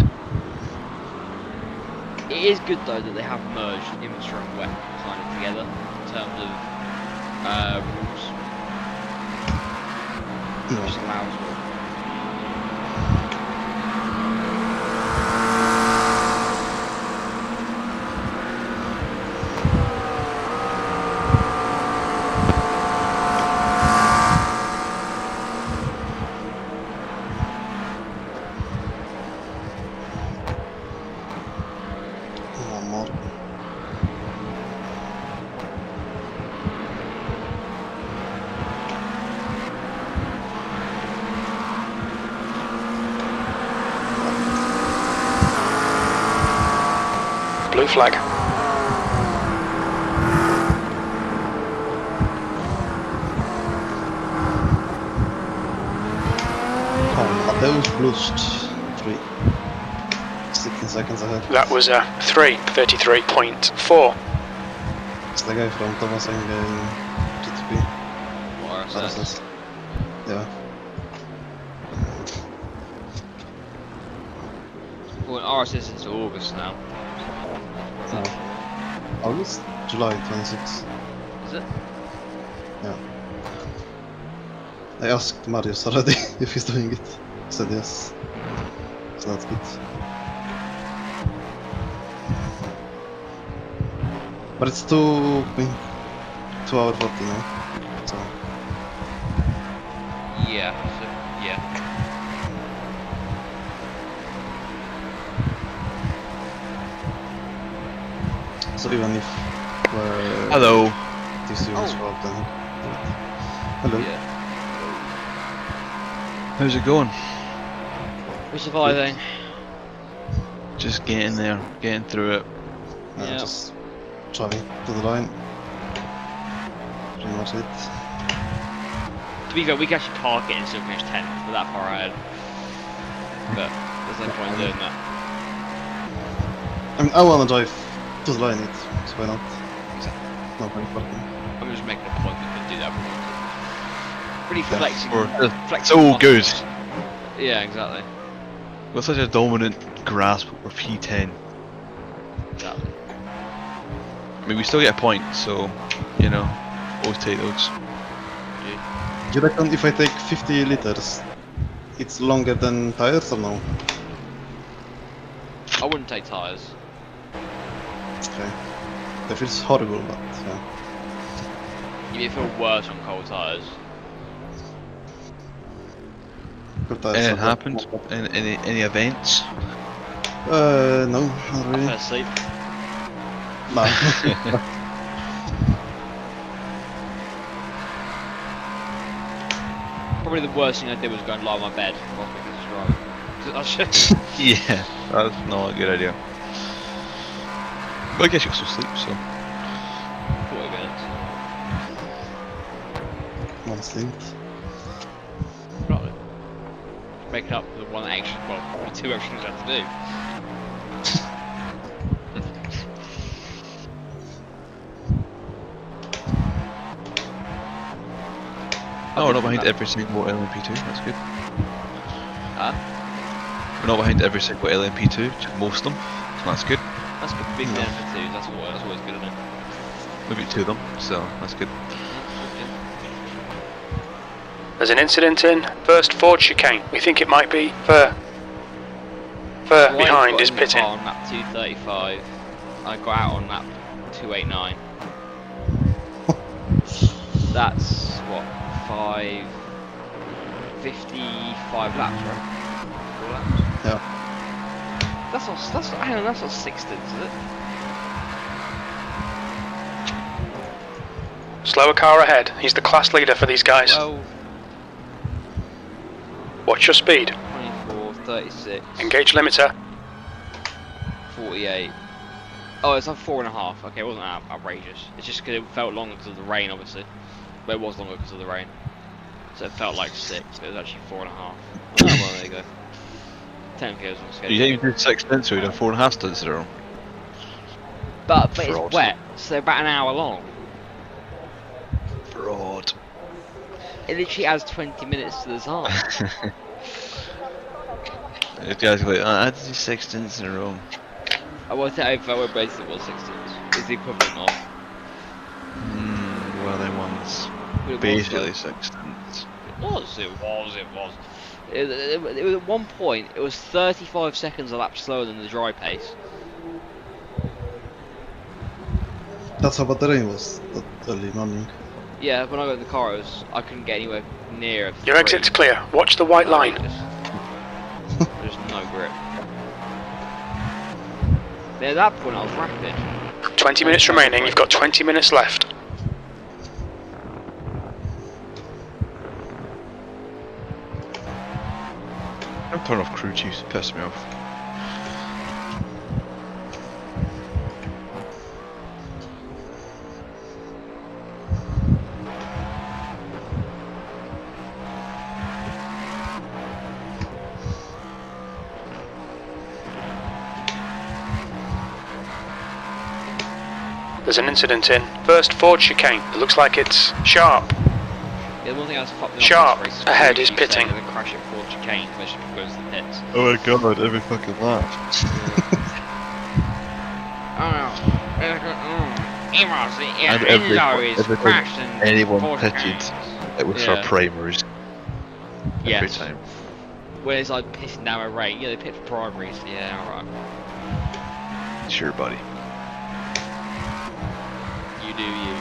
It is good though that they have merged IMSA and WEC kind of together in terms of rules. Which allows for One more. Blue flag. Mateus Blust 3. 16 seconds ahead. That was a 3:33.4. It's the guy from Thomas and GTP. RSS. Yeah. well, RSS into August now. August? July 26. Is it? Yeah. I asked Marius already if he's doing it. He said yes. So that's good. But it's too 2 hour 40 now. So Yeah. So, yeah. so even if Hello. these two is well then. Hello. Yeah. How's it going? We're surviving. Just getting there, getting through it. Yeah. Just driving to the line. Pretty much it. To be fair, we can actually park it and still finish 10th. We're that far ahead. But there's no point in doing that. I mean, I wanna drive to the line, so why not? Exactly. No point parking. I'm just making a point we could do that if we wanted. Really flexing. Or flexing so good. muscles. Yeah, exactly. With such a dominant grasp over P10. Exactly. I mean, we still get a point, so, you know, always take those. You reckon if I take 50 liters, it's longer than tires or no? I wouldn't take tyres. Okay. That feels horrible, but yeah. You feel worse on cold tyres. Good tires Anything are happened? Any events? No, not I really. fell asleep. No. Probably the worst thing I did was go and lie on my bed while making this drive. I should. Yeah, that's not a good idea. But I guess you can still sleep, so. 40 minutes. One stint. Right. Making up for the one extra, well, the 2 extra things I had to do. No, we're not behind every single LMP2, that's good. Huh? We're not behind every single LMP2, just most of them, so that's good. That's good. Big man for 2, that's always good, isn't it? Maybe 2 of them, so that's good. There's an incident in first Ford chicane. We think it might be fur behind is pitting. On lap 235. I got out on lap 289. That's what, 55 laps, right? 4 laps? Yeah. Hang on, that's not 6 stints, is it? Slower car ahead. He's the class leader for these guys. Well, Watch your speed. 24, 36, Engage limiter. 48. Oh, it's like 4.5. Okay, it wasn't outrageous. It's just because it felt longer because of the rain, obviously. But it was longer because of the rain. So it felt like 6, but it was actually 4.5. Oh, well, there you go. 10 kills on schedule. You didn't even do 6 stints, so you done 4.5 stints in a row. But it's Fraud. wet, so they're about an hour long. Fraud. It literally adds 20 minutes to the time. The guys go like, I had to do 6 stints in a row. I worked out if I were basically it was 6 stints. It's the equivalent of. Well, they ones. It was, Basically 6 stints. It was. It was at one point, it was 35 seconds a lap slower than the dry pace. That's how bad the rain was that early morning. Yeah, when I got in the car, I couldn't get anywhere near. Your exit's clear. Watch the white line. There's no grip. At that point, I was rapid. 20 minutes remaining. You've got 20 minutes left. I'm turning off crew chiefs, it pissed me off. There's an incident in first Ford chicane. It looks like it's sharp. Yeah, the one thing I was fucking Sharp. off this race Ahead is is pitting. They crash at Ford chicane, which goes to the pits. Oh my god, every fucking lap. And every time anyone pitted, it was for primaries. Every Yes. time. Where it's like pissing down a rain. Yeah, they pit for primaries. Yeah, alright. Sure, buddy. You do you.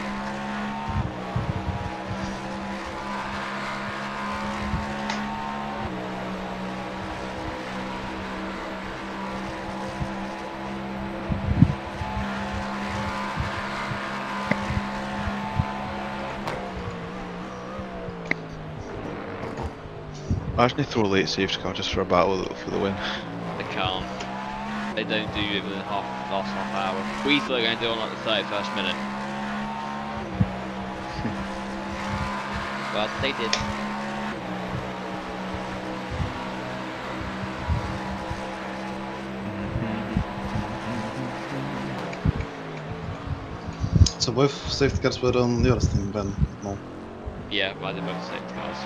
Imagine they throw a late safety car just for a battle for the win. They can't. They don't do it within last half hour. We thought they were going to do it on like the 31st minute. But they did. So both safety cars were on your team, Ben? No. Yeah, but they both safety cars.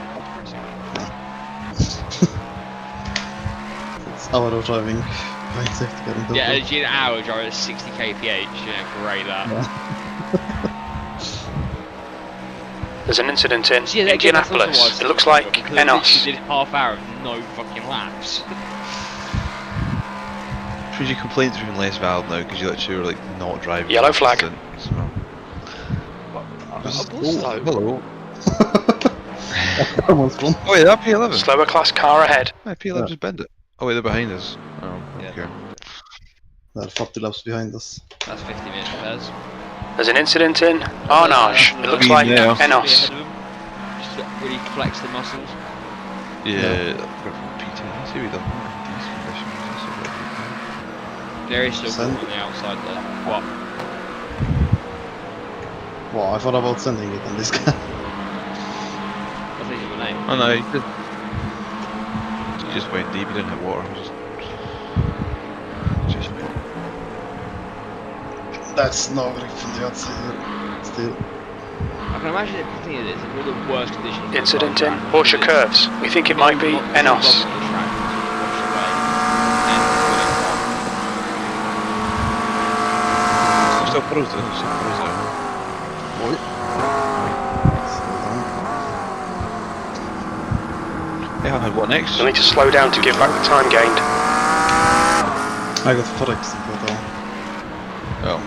It's hour of driving behind safety car in total. Yeah, an hour driving at 60 kph. Yeah, great that. There's an incident in Yeah, again, that's also why Indianapolis. it's It looks so like difficult, because Enos. we did half hour of no fucking laps. Should your complaints are even less valid now because you literally were like not driving. Yellow flag. So. Hello. Almost one. Oh wait, that P11. Slower class car ahead. Yeah, P11 just bend it. Oh wait, they're behind us. Oh, Yeah. okay. They're 40 laps behind us. That's 50 minutes repairs. There's an incident in Arnage. It looks like Yeah. Enos. Just really flex the muscles. Yeah, P10. Let's see what we've done. These conditions. That's a bit Very still Send- on the outside there. What? Wow, I thought about sending it on this guy. I think it's your name. Oh no, you just went deep, you didn't have water. Just That's no grip from the outside still. I can imagine it. The thing is, it's one of the worst conditions. Incident in Porsche curves. We think it might be Enos. still puddles though, still puddles though. Oj. Slow down. Yeah, I had what next? You'll need to slow down to give back the time gained. I got Forex in total. Oh.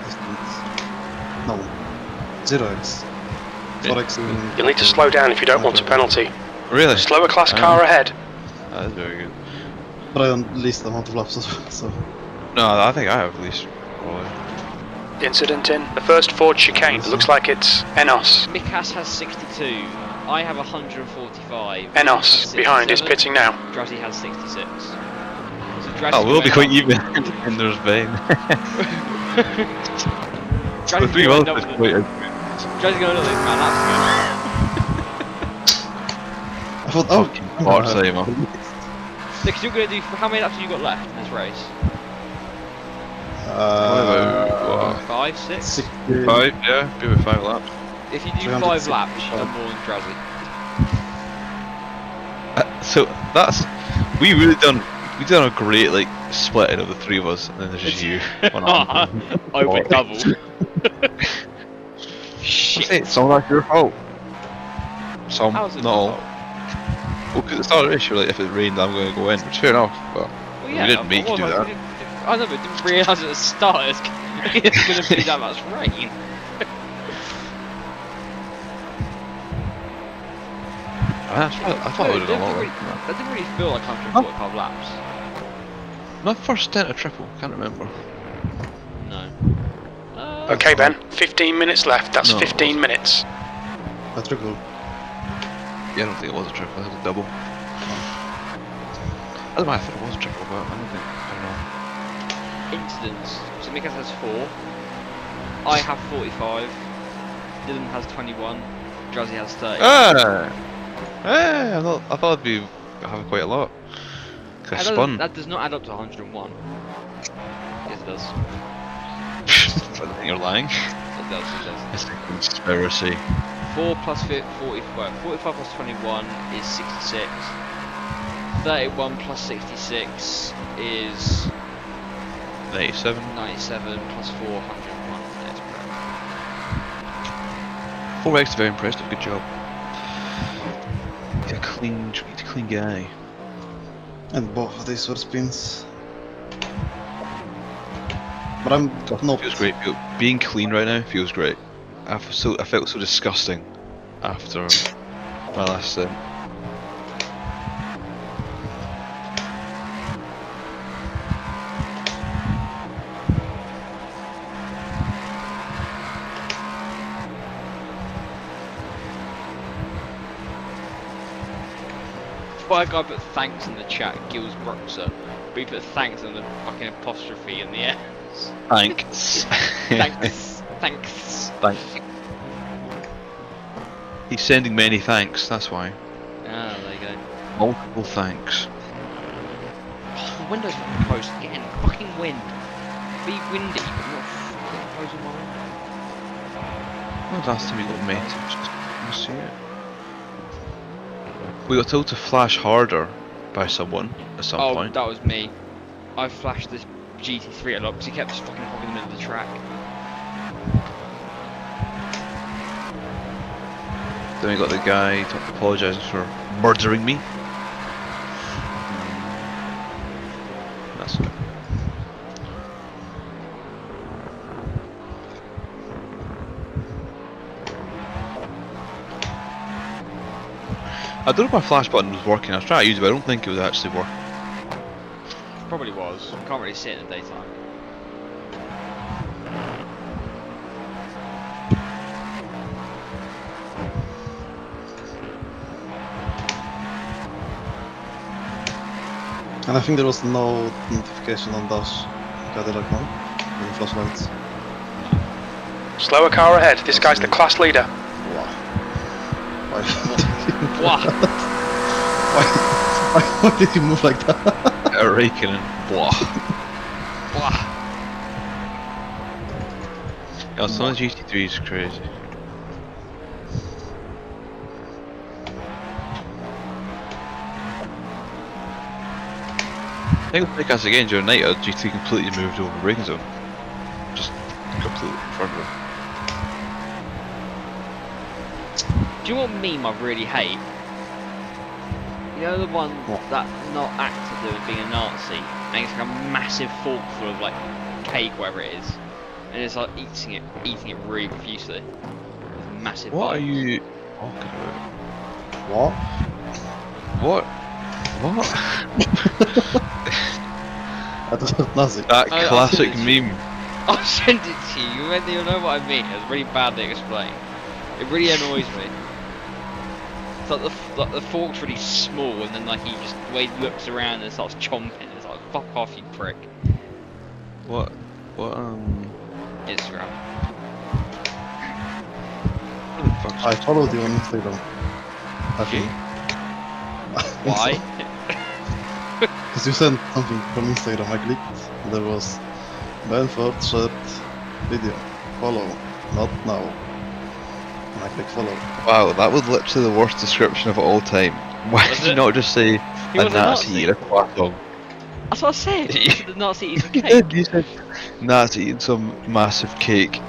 No. 0x. Forex in... You'll need to slow down if you don't want a penalty. Really? Slower class car ahead. That is very good. But I don't least amount of laps as well, so... No, I think I have at least. Probably. Incident in the first Ford chicane. It looks like it's Enos. Mikas has 62. I have 145. Enos behind is pitting now. Drazzy has 66. So Drazzy Oh, we'll be going quite up- even. And there's Bane. Drazzy's The three going of up us with is it. quite a... Drazzy's going up with man laps I thought, oh... Fucking hard save, man. again. Because you're going to do. How many laps have you got left in this race? Uh... 5, 6? 60... 5, yeah, be with 5 laps. If you do 5 360. laps, you've done more than Drazzy. So that's... We done a great, like, splitting of the three of us, and then there's just you. One arm. Over double. Shit. Some of that's your fault. Some, How's it not all. your fault? Well, because at the start of the race, you're like, if it rained, I'm going to go in, which is fair enough, but Well, we didn't make you do that. I know, but didn't realise at the start it's going to be that much rain. I thought it would have done a lot. That didn't really feel like 145 laps. My first stint of triple, can't remember. No. Okay, Ben. 15 minutes left. That's No. 15 minutes. That's pretty cool. Yeah, I don't think it was a triple, it was a double. I don't know, I thought it was a triple, but I don't think, I Incidents. So Mikas has 4. I have 45. Dylan has 21. Drazzy has 30. don't know. I thought I'd be having quite a lot. Cause I spun. That does not add up to 101. Yes, it does. I think you're lying. It does, it does. It's a conspiracy. 4 plus 45 plus 21 is 66. 31 plus 66 is 97. 97 plus 401. That's correct. 4x is very impressive, good job. He's a clean guy. And both of these were spins. But I'm not... Feels great. Being clean right now feels great. I felt so disgusting after my last stint. why a guy put thanks in the chat, Gills Bruxer, but he put thanks and the fucking apostrophe in the end. Thanks. Thanks. Thanks. Thank. He's sending many thanks, that's why. Ah, there you go. Multiple thanks. Oh, the window's fucking closed again. Fucking wind. Be windy, but not fucking closing my window. When was the last time we got mated? Let's see it. We got told to flash harder by someone at some Oh, point. that was me. I flashed this GT3 a lot because he kept just fucking hogging in the middle of the track. Then we got the guy apologising for murdering me. That's it. I don't know if my flash button was working. I was trying to use it, but I don't think it was actually working. Probably was. You can't really see it in the daytime. And I think there was no notification on dash Cadillac now, on the flashlights. Slower car ahead. This guy's the class leader. Wow. Why? What? Why did you move like that? Raking and blah. Wah. Yeah, some of the GT3 is crazy. I think with us again during night, our GT completely moved over the braking zone. Just completely in front of it. Do you know what meme I really hate? You know the one that not actor doing being a Nazi, and it's like a massive fork full of like cake, whatever it is, and it's like eating it really profusely. With massive What are bites. you talking about? What? What? What? I don't have nothing. That I'll classic send it to meme. I'll send it to you. You'll know what I mean. It's really badly explained. It really annoys me. It's like the fork's really small, and then like he just the way he looks around and starts chomping. It's like fuck off, you prick. What? Instagram. What the fuck's I followed you on Instagram. I think. Why? Because you sent something from Instagram, I clicked, and there was Benford shared video, follow, not now. And I click follow. Wow, that was literally the worst description of all time. Why Was did you it? not just say He a was a Nazi Nazi. in a quaffle? That's what I said. The Nazi eating You cake. did, you said Nazi eating some massive cake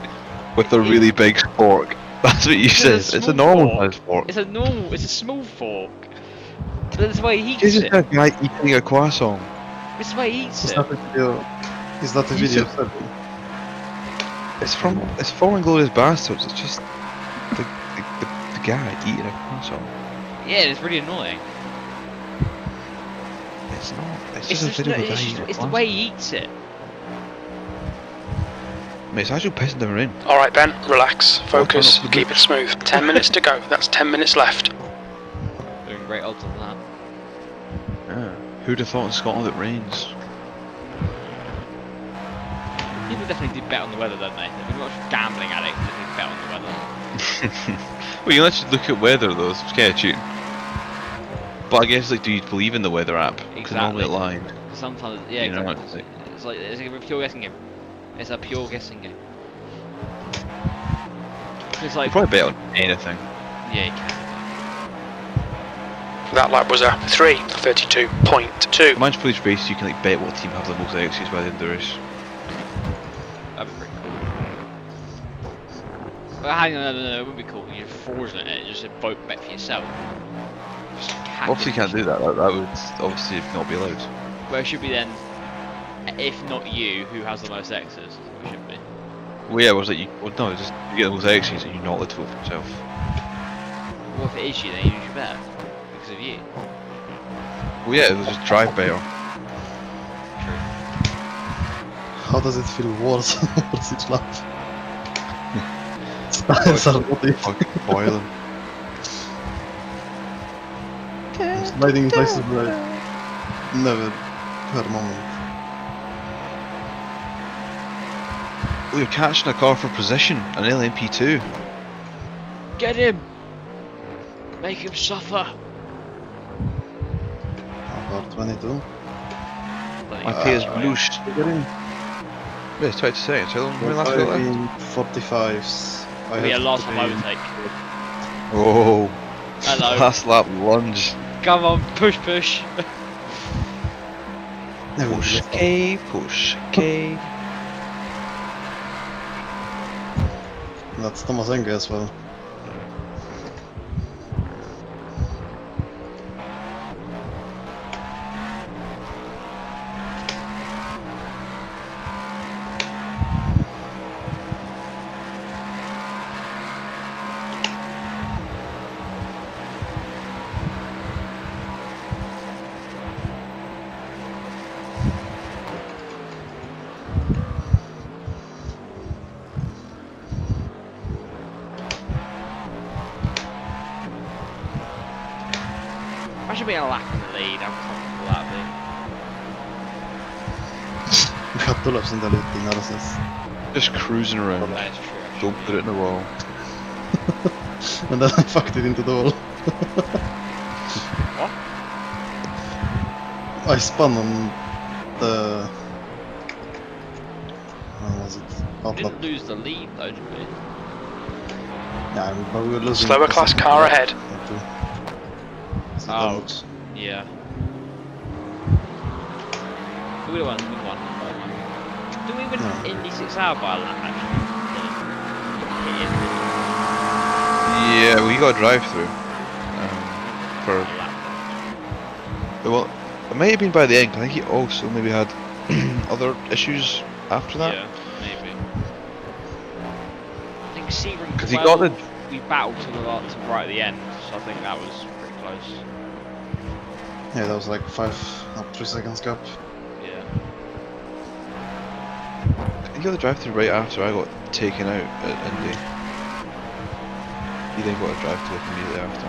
with a really big fork. That's what you It's a said. It's a small normal fork. sized fork. It's a small fork. But that's the way he This eats is it. a guy eating a croissant. It's the way he eats Is it. that a video? Is that a You video? said- It's from Glorious Bastards. It's just the guy eating a croissant. Yeah, it's really annoying. It's not. It's It's just a just video no, of a guy it's, eating just, a it's the croissant. way he eats it. Mate, it's actually pissing them in. Alright, Ben, relax, focus, turn off the keep it smooth. 10 minutes to go. That's 10 minutes left. Doing great odds on that. Yeah. Who'd have thought in Scotland it rains? People definitely do bet on the weather, don't they? If you're not gambling addicts, they do bet on the weather. Well, you actually look at weather though, it's kind of cheating. But I guess, like, do you believe in the weather app? Because normally it lied. Sometimes, yeah, You know, exactly. It's like a pure guessing game. It's a pure guessing game. It's like You probably bet on anything. yeah, you can. That lap was a 3:32.2. Man's Police Race, you can like bet what team have the most exits by the end of the race. That'd be pretty cool. But hang on, no, it wouldn't be cool. You're fraudulent at it, just a vote bet for yourself. Just hack Obviously, you it. can't do that. That would obviously not be allowed. Well, it should be then, if not you, who has the most X's? That's what it should be. Well, yeah, it was like you. Well, no, just you get the most exits and you're not allowed to vote for yourself. Well, if it is you, then you should bet because of you. Well, yeah, it was just drive better. True. How does it feel worse towards each lap? Oh, It's a body. Fucking boiling. I'm sliding in places where I never had a moment. Oh, you're catching a car for position, an LMP2. Get him! Make him suffer! About 22. My pay is Uh, blush. Get in. Yeah, it's 20 seconds. How long have we last got left? 45s. I Yeah, have last to time be- overtake. Oh, Hello. last lap lunge. Come on, push, push. Never Push left. K, push K. That's Thomas Enge as well. Imagine being a lap in the lead, how comfortable that'd be. We had 2 laps in the lead in RSS. Just cruising around. That is true. actually. Don't put it in the wall. And then I fucked it into the wall. What? I spun on the... When was it? We Out lap. didn't lose the lead though, did we? Yeah, but we were losing... Slower the class second car lap ahead. or two. So Oh. that was- Yeah. We won. Did we win No. Indy 6 hour by a lap actually? Yeah, we got a drive-through. For A lap. well, it might have been by the end. 'Cause I think he also maybe had other issues after that. Yeah, maybe. I think Sebring 'Cause he got the- we battled to right at the end, so I think that was pretty close. Yeah, that was like 3 seconds gap. Yeah. He got the drive-through right after I got taken out at Indy. He then got a drive-through immediately after.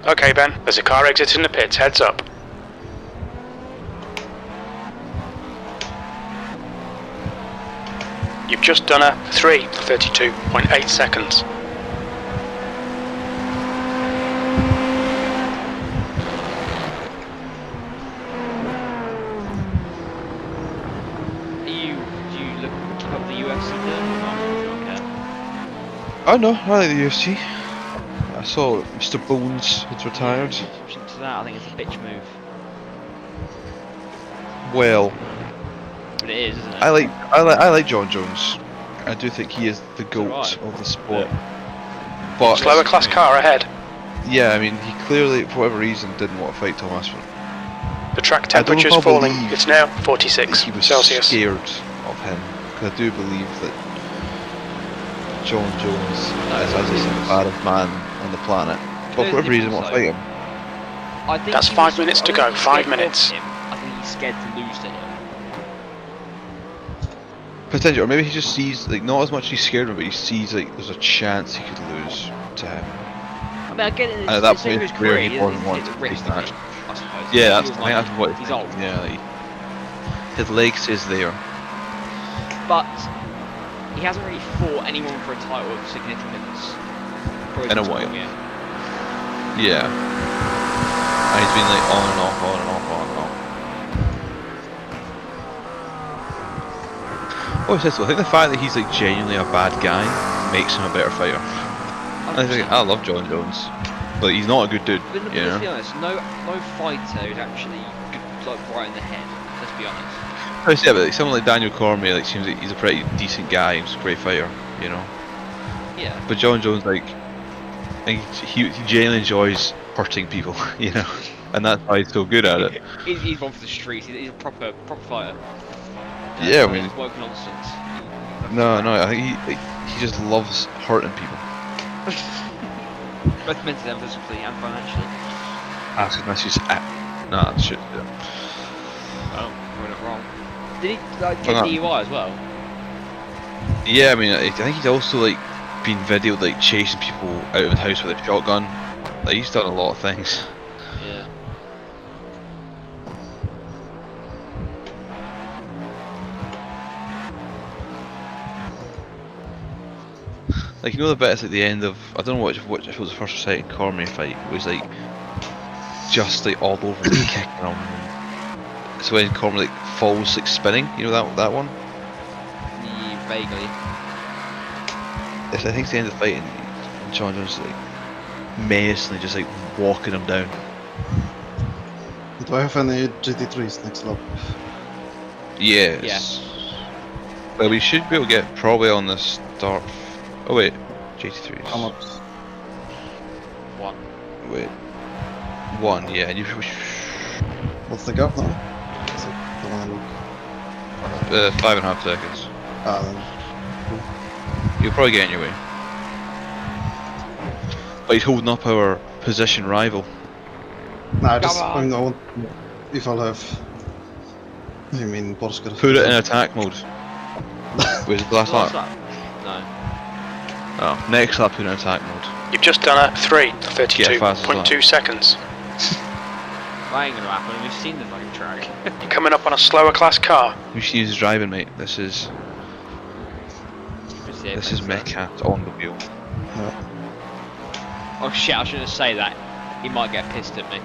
Okay, Ben, there's a car exiting the pits, heads up. You've just done a 3:32.8 seconds. Do you look up the UFC then or not? Okay. Oh no, I like the UFC. I saw Mr. Bones had retired. Option to that, I think it's a bitch move. Well, But it is, isn't it? I like John Jones. I do think he is the GOAT right. of the sport. But Slower class car ahead. yeah, I mean, he clearly, for whatever reason, didn't want to fight Thomas. The track I don't temperature's falling. believe It's now He 46 was Celsius. scared of him, because I do believe that John Jones is the baddest man on the planet. But for whatever reason, won't fight him. I think That's he 5 was- minutes I to don't go, think he's 5 scared of minutes. him. I think he's scared to lose to him. Potential, or maybe he just sees, like, not as much he's scared of him, but he sees, like, there's a chance he could lose to him. I mean, I get it. And at that it's in point his in his career, career, he it's wasn't wanting a to risk, take that. isn't it? I suppose. Yeah, He that's, was I think that's what he's old. Yeah, like, his leg stays there. But he hasn't really fought anyone for a title of significance. Probably In a since while. Colombia. Yeah. And he's been like on and off, on and off, on and off. Oh, it's this, I think the fact that he's like genuinely a bad guy makes him a better fighter. I think I love John Jones, but he's not a good dude, But you let's be know. honest, no fighter is actually good, like right in the head. Let's be honest. Yeah, but like, someone like Daniel Cormier, like, seems like he's a pretty decent guy. He's a great fighter, you know. Yeah. But John Jones, like, I think he genuinely enjoys hurting people, you know, and that's why he's so good at it. He's one for the streets. He's a proper fighter. Yeah, I mean- it's woke nonsense. No, I think he just loves hurting people. Both mentally and physically and financially. That's good message. Nah, shit. Yeah. Oh, we're not wrong. Did he get Well, DUI as well? Yeah, I mean, I think he's also like been videoed like chasing people out of the house with a shotgun. Like he's done a lot of things. Yeah. Like you know the bits at the end of I don't know which if it was the first or second Cormier fight was like just like all over like kicking him. So when Cormier like falls like spinning, you know that one. Yeah, vaguely. I think it's the end of the fight and John Jones like menacingly just like walking him down. Do I have any GT3s next lap? Yes. Yeah. Well, we should be able to get probably on the start. Oh wait, GT3s. How much? 1. Wait, 1. Yeah, and you. What's the gap now? So, don't wanna look. 5.5 seconds. Ah, then. You'll probably get in your way. But he's holding up our position rival. Nah, I just Come on. I want if I'll have. I mean, Porsche. Put it in attack mode. Where's the last lap? No. Oh, next lap put it in attack mode. You've just done a 3, Get fast as 32.2 seconds. That ain't gonna happen, we've seen the fucking track. You're coming up on a slower class car. We should use his driving, mate. This is Metcalf on the wheel. Oh shit, I shouldn't say that. He might get pissed at me.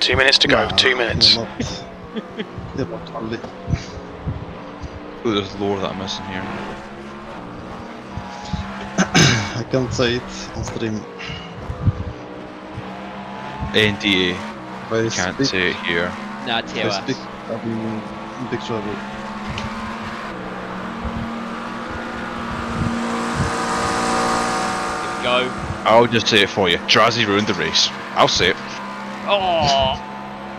2 minutes to go, Nah, 2 minutes. Not, they're not only. Oh, there's lore that I'm missing here. I can't say it on stream. NDA. But I Can't speak, say it here. Nah, I TOS. speak, I'm in big trouble. Here we go. I'll just say it for you. Drazi ruined the race. I'll say it. Oh!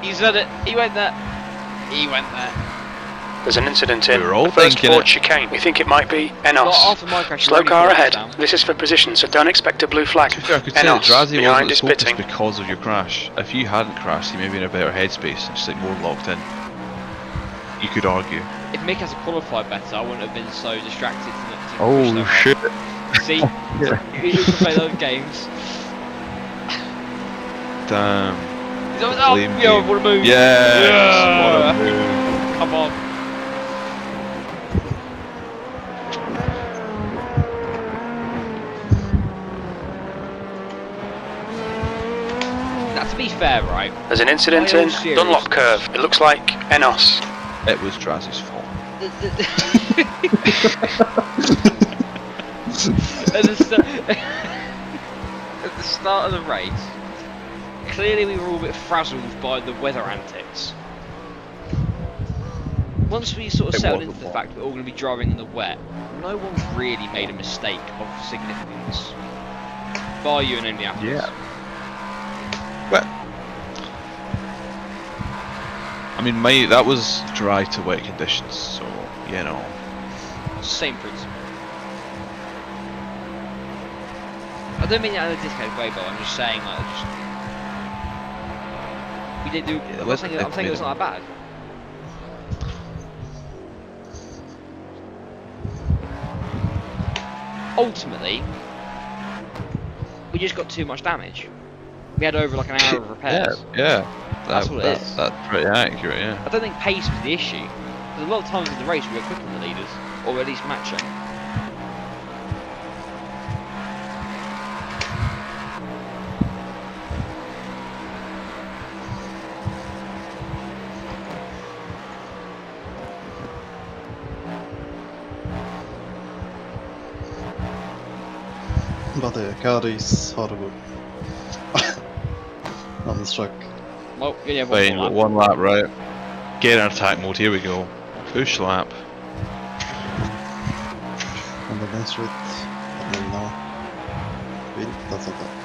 He said it. He went there. He went there. There's an incident in We were all the first thinking Ford it. chicane. We think it might be Well, Enos. after my crash, Slow we car already ahead. put it down. This is for position, so don't expect a blue flag. To be fair, I could say that Enos, Drazi behind wasn't is focused pitting. because of your crash. If you hadn't crashed, you may be in a better headspace and just like more locked in. You could argue. If Mick has qualified better, I wouldn't have been so distracted to not to Oh push so shit! hard. See? You can play those games. Damn. He's always, oh, Blame yo, game. what a move. Yes! Yeah. What a move. Come on. Now, to be fair, right? There's an incident My in old series. Dunlop curve. It looks like Enos. It was Drazi's fault. At the start of the race, clearly we were all a bit frazzled by the weather antics. Once we sort of It settled was into a the lot. fact that we're all going to be driving in the wet, no one really made a mistake of significance. Bar you and Indianapolis. Yeah. Well, I mean, that was dry to wet conditions, so you know. Same principle. I don't mean that in a discount way, but I'm just saying, like, we did do. Yeah, I'm saying it was not that bad. Ultimately, we just got too much damage. We had over like an hour of repairs. Yeah. That's what it is. That's pretty accurate, yeah. I don't think pace was the issue. Because a lot of times in the race we were quicker than the leaders, or at least matching. But the car is horrible. On this track. Well, yeah, Fine, one one lap, right? Get in attack mode, here we go. Push lap. On the main street. And then now. Wait, that's attack.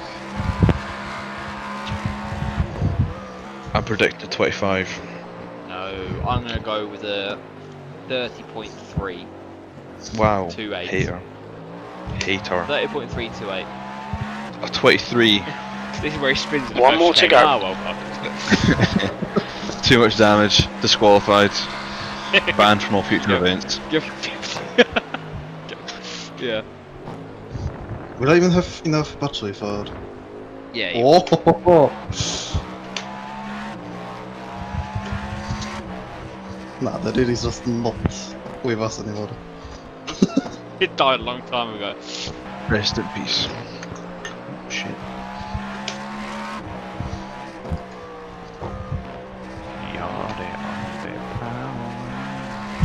I predicted 25. No, I'm going to go with a 30.3. Wow. 2.8. Hater. 30.328. A 23. This is where he spins it. One more to go. Ah, well, Too much damage. Disqualified. Banned from all future events. You're Yeah. Will I even have enough battery for... Yeah. Oh! Nah, the Riri is just not with us anymore. It died a long time ago. Rest in peace. Oh, shit. Yada on the power.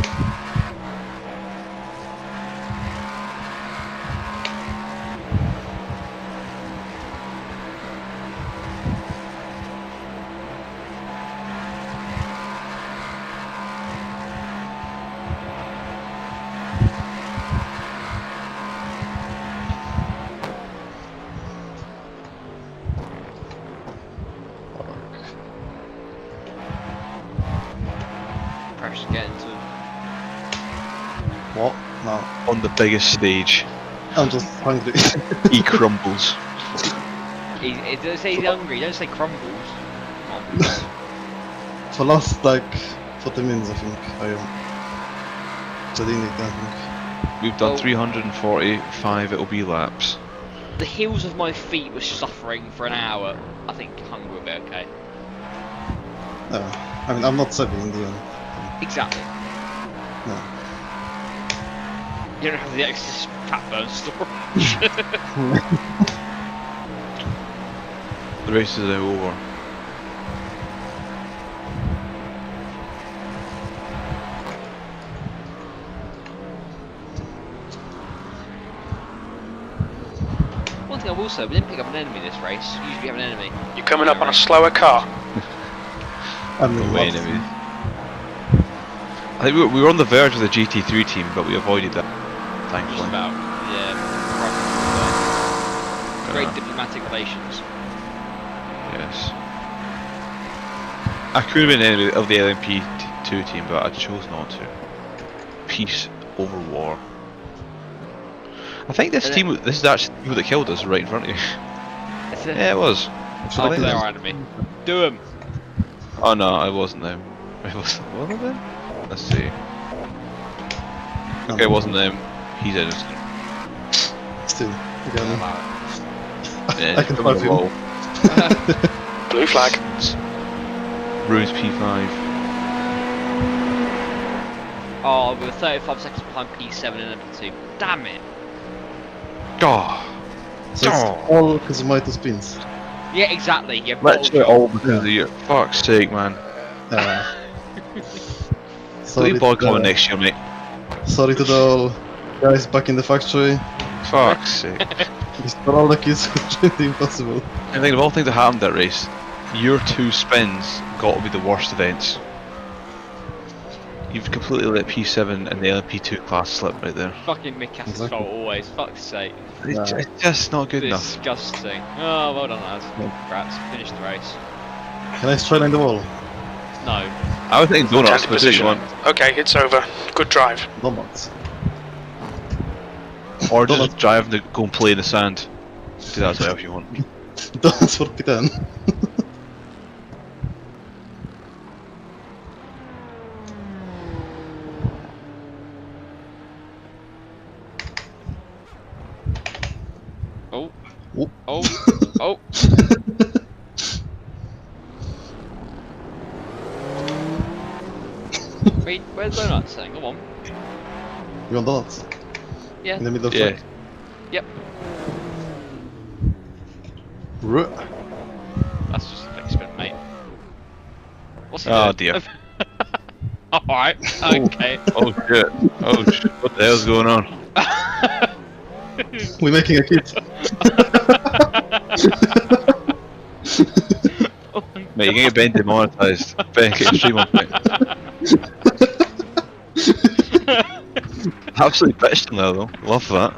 Pressure to get into him. What? No. On the biggest stage, I'm just hungry. he crumbles. He don't say he's hungry, don't say crumbles. Come on. For last, like, 40 minutes, I think, I am. Redeeming it, I think. We've done Well- 345 it'll be laps. The heels of my feet were suffering for an hour. I think hunger will be okay. I mean, I'm not 7 in the end. Exactly. No. You don't have the excess fat burn storage. The race is now over. One thing I will say, we didn't pick up an enemy this race. Usually we have an enemy. You're coming up on a slower car. I mean, No way, what's- enemies. I think we were on the verge of the GT3 team, but we avoided that, Just thankfully. about. Yeah. Great diplomatic relations. Yes. I could have been enemy of the LMP2 team, but I chose not to. Peace over war. I think this And team, this is actually the people that killed us right in front of you. It's a, Yeah, it was. oh, think they're it's- our enemy. Do him. Oh no, I wasn't them. It wasn't them? Let's see. Okay, it wasn't them. He's innocent. Still, again. Yeah, I can come on fight the him. wall. Blue flag. Rose P5. Oh, we were 35 seconds behind P7 and P2. Damn it. Oh, So it's all because of my 2 spins. Yeah, exactly. Yeah, literally all because of you. Fuck's sake, man. Sorry Leave to ball the- coming next year, mate. Sorry to the all guys back in the factory. Fuck's sake. Just for all the kids who did the impossible. I think of all things that happened that race, your 2 spins got to be the worst events. You've completely let P7 and the LMP2 class slip right there. Fucking Mick Cass's Exactly. fault always. Fuck's sake. It's just not good enough. Disgusting. Oh, well done, lads. Congrats. Finished the race. Can I try line the wall? No. I was thinking donuts, Test but do you position. want? Okay, it's over. Good drive. Donuts. Or just drive and go and play in the sand. Do that as well if you want. Donuts for P10. Oh. Oh. Oh. Oh. Wait, where's Donuts saying? Come on. You want donuts? Yeah. In the middle of Yeah. track. Yep. Ruh. That's just a flex spin, mate. What's he Oh doing? dear. Alright. Okay. Oh shit. Oh shit. What the hell's going on? We're making a kid. Mate, you're gonna get Ben demonetised. Ben, get your stream on point. Absolutely bitched him there though. Love that.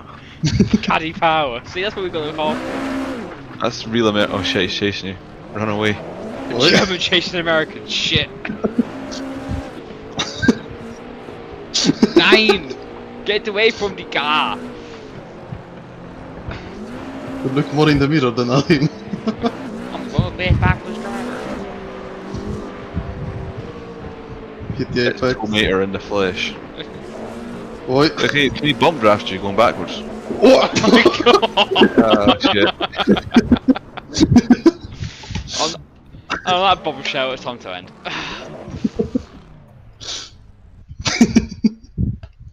Caddy power. See, that's what we got to look for. That's real amount. Oh shit, he's chasing you. Run away. What? German chasing American. Shit. 9! Get away from the car. You look more in the mirror than I am. I'm gonna be a backwards driver. Hit the It's apex. Tomater in the flesh. Oi. Can he bump draft you going backwards? Oh! Shit. On that bombshell, it's time to end.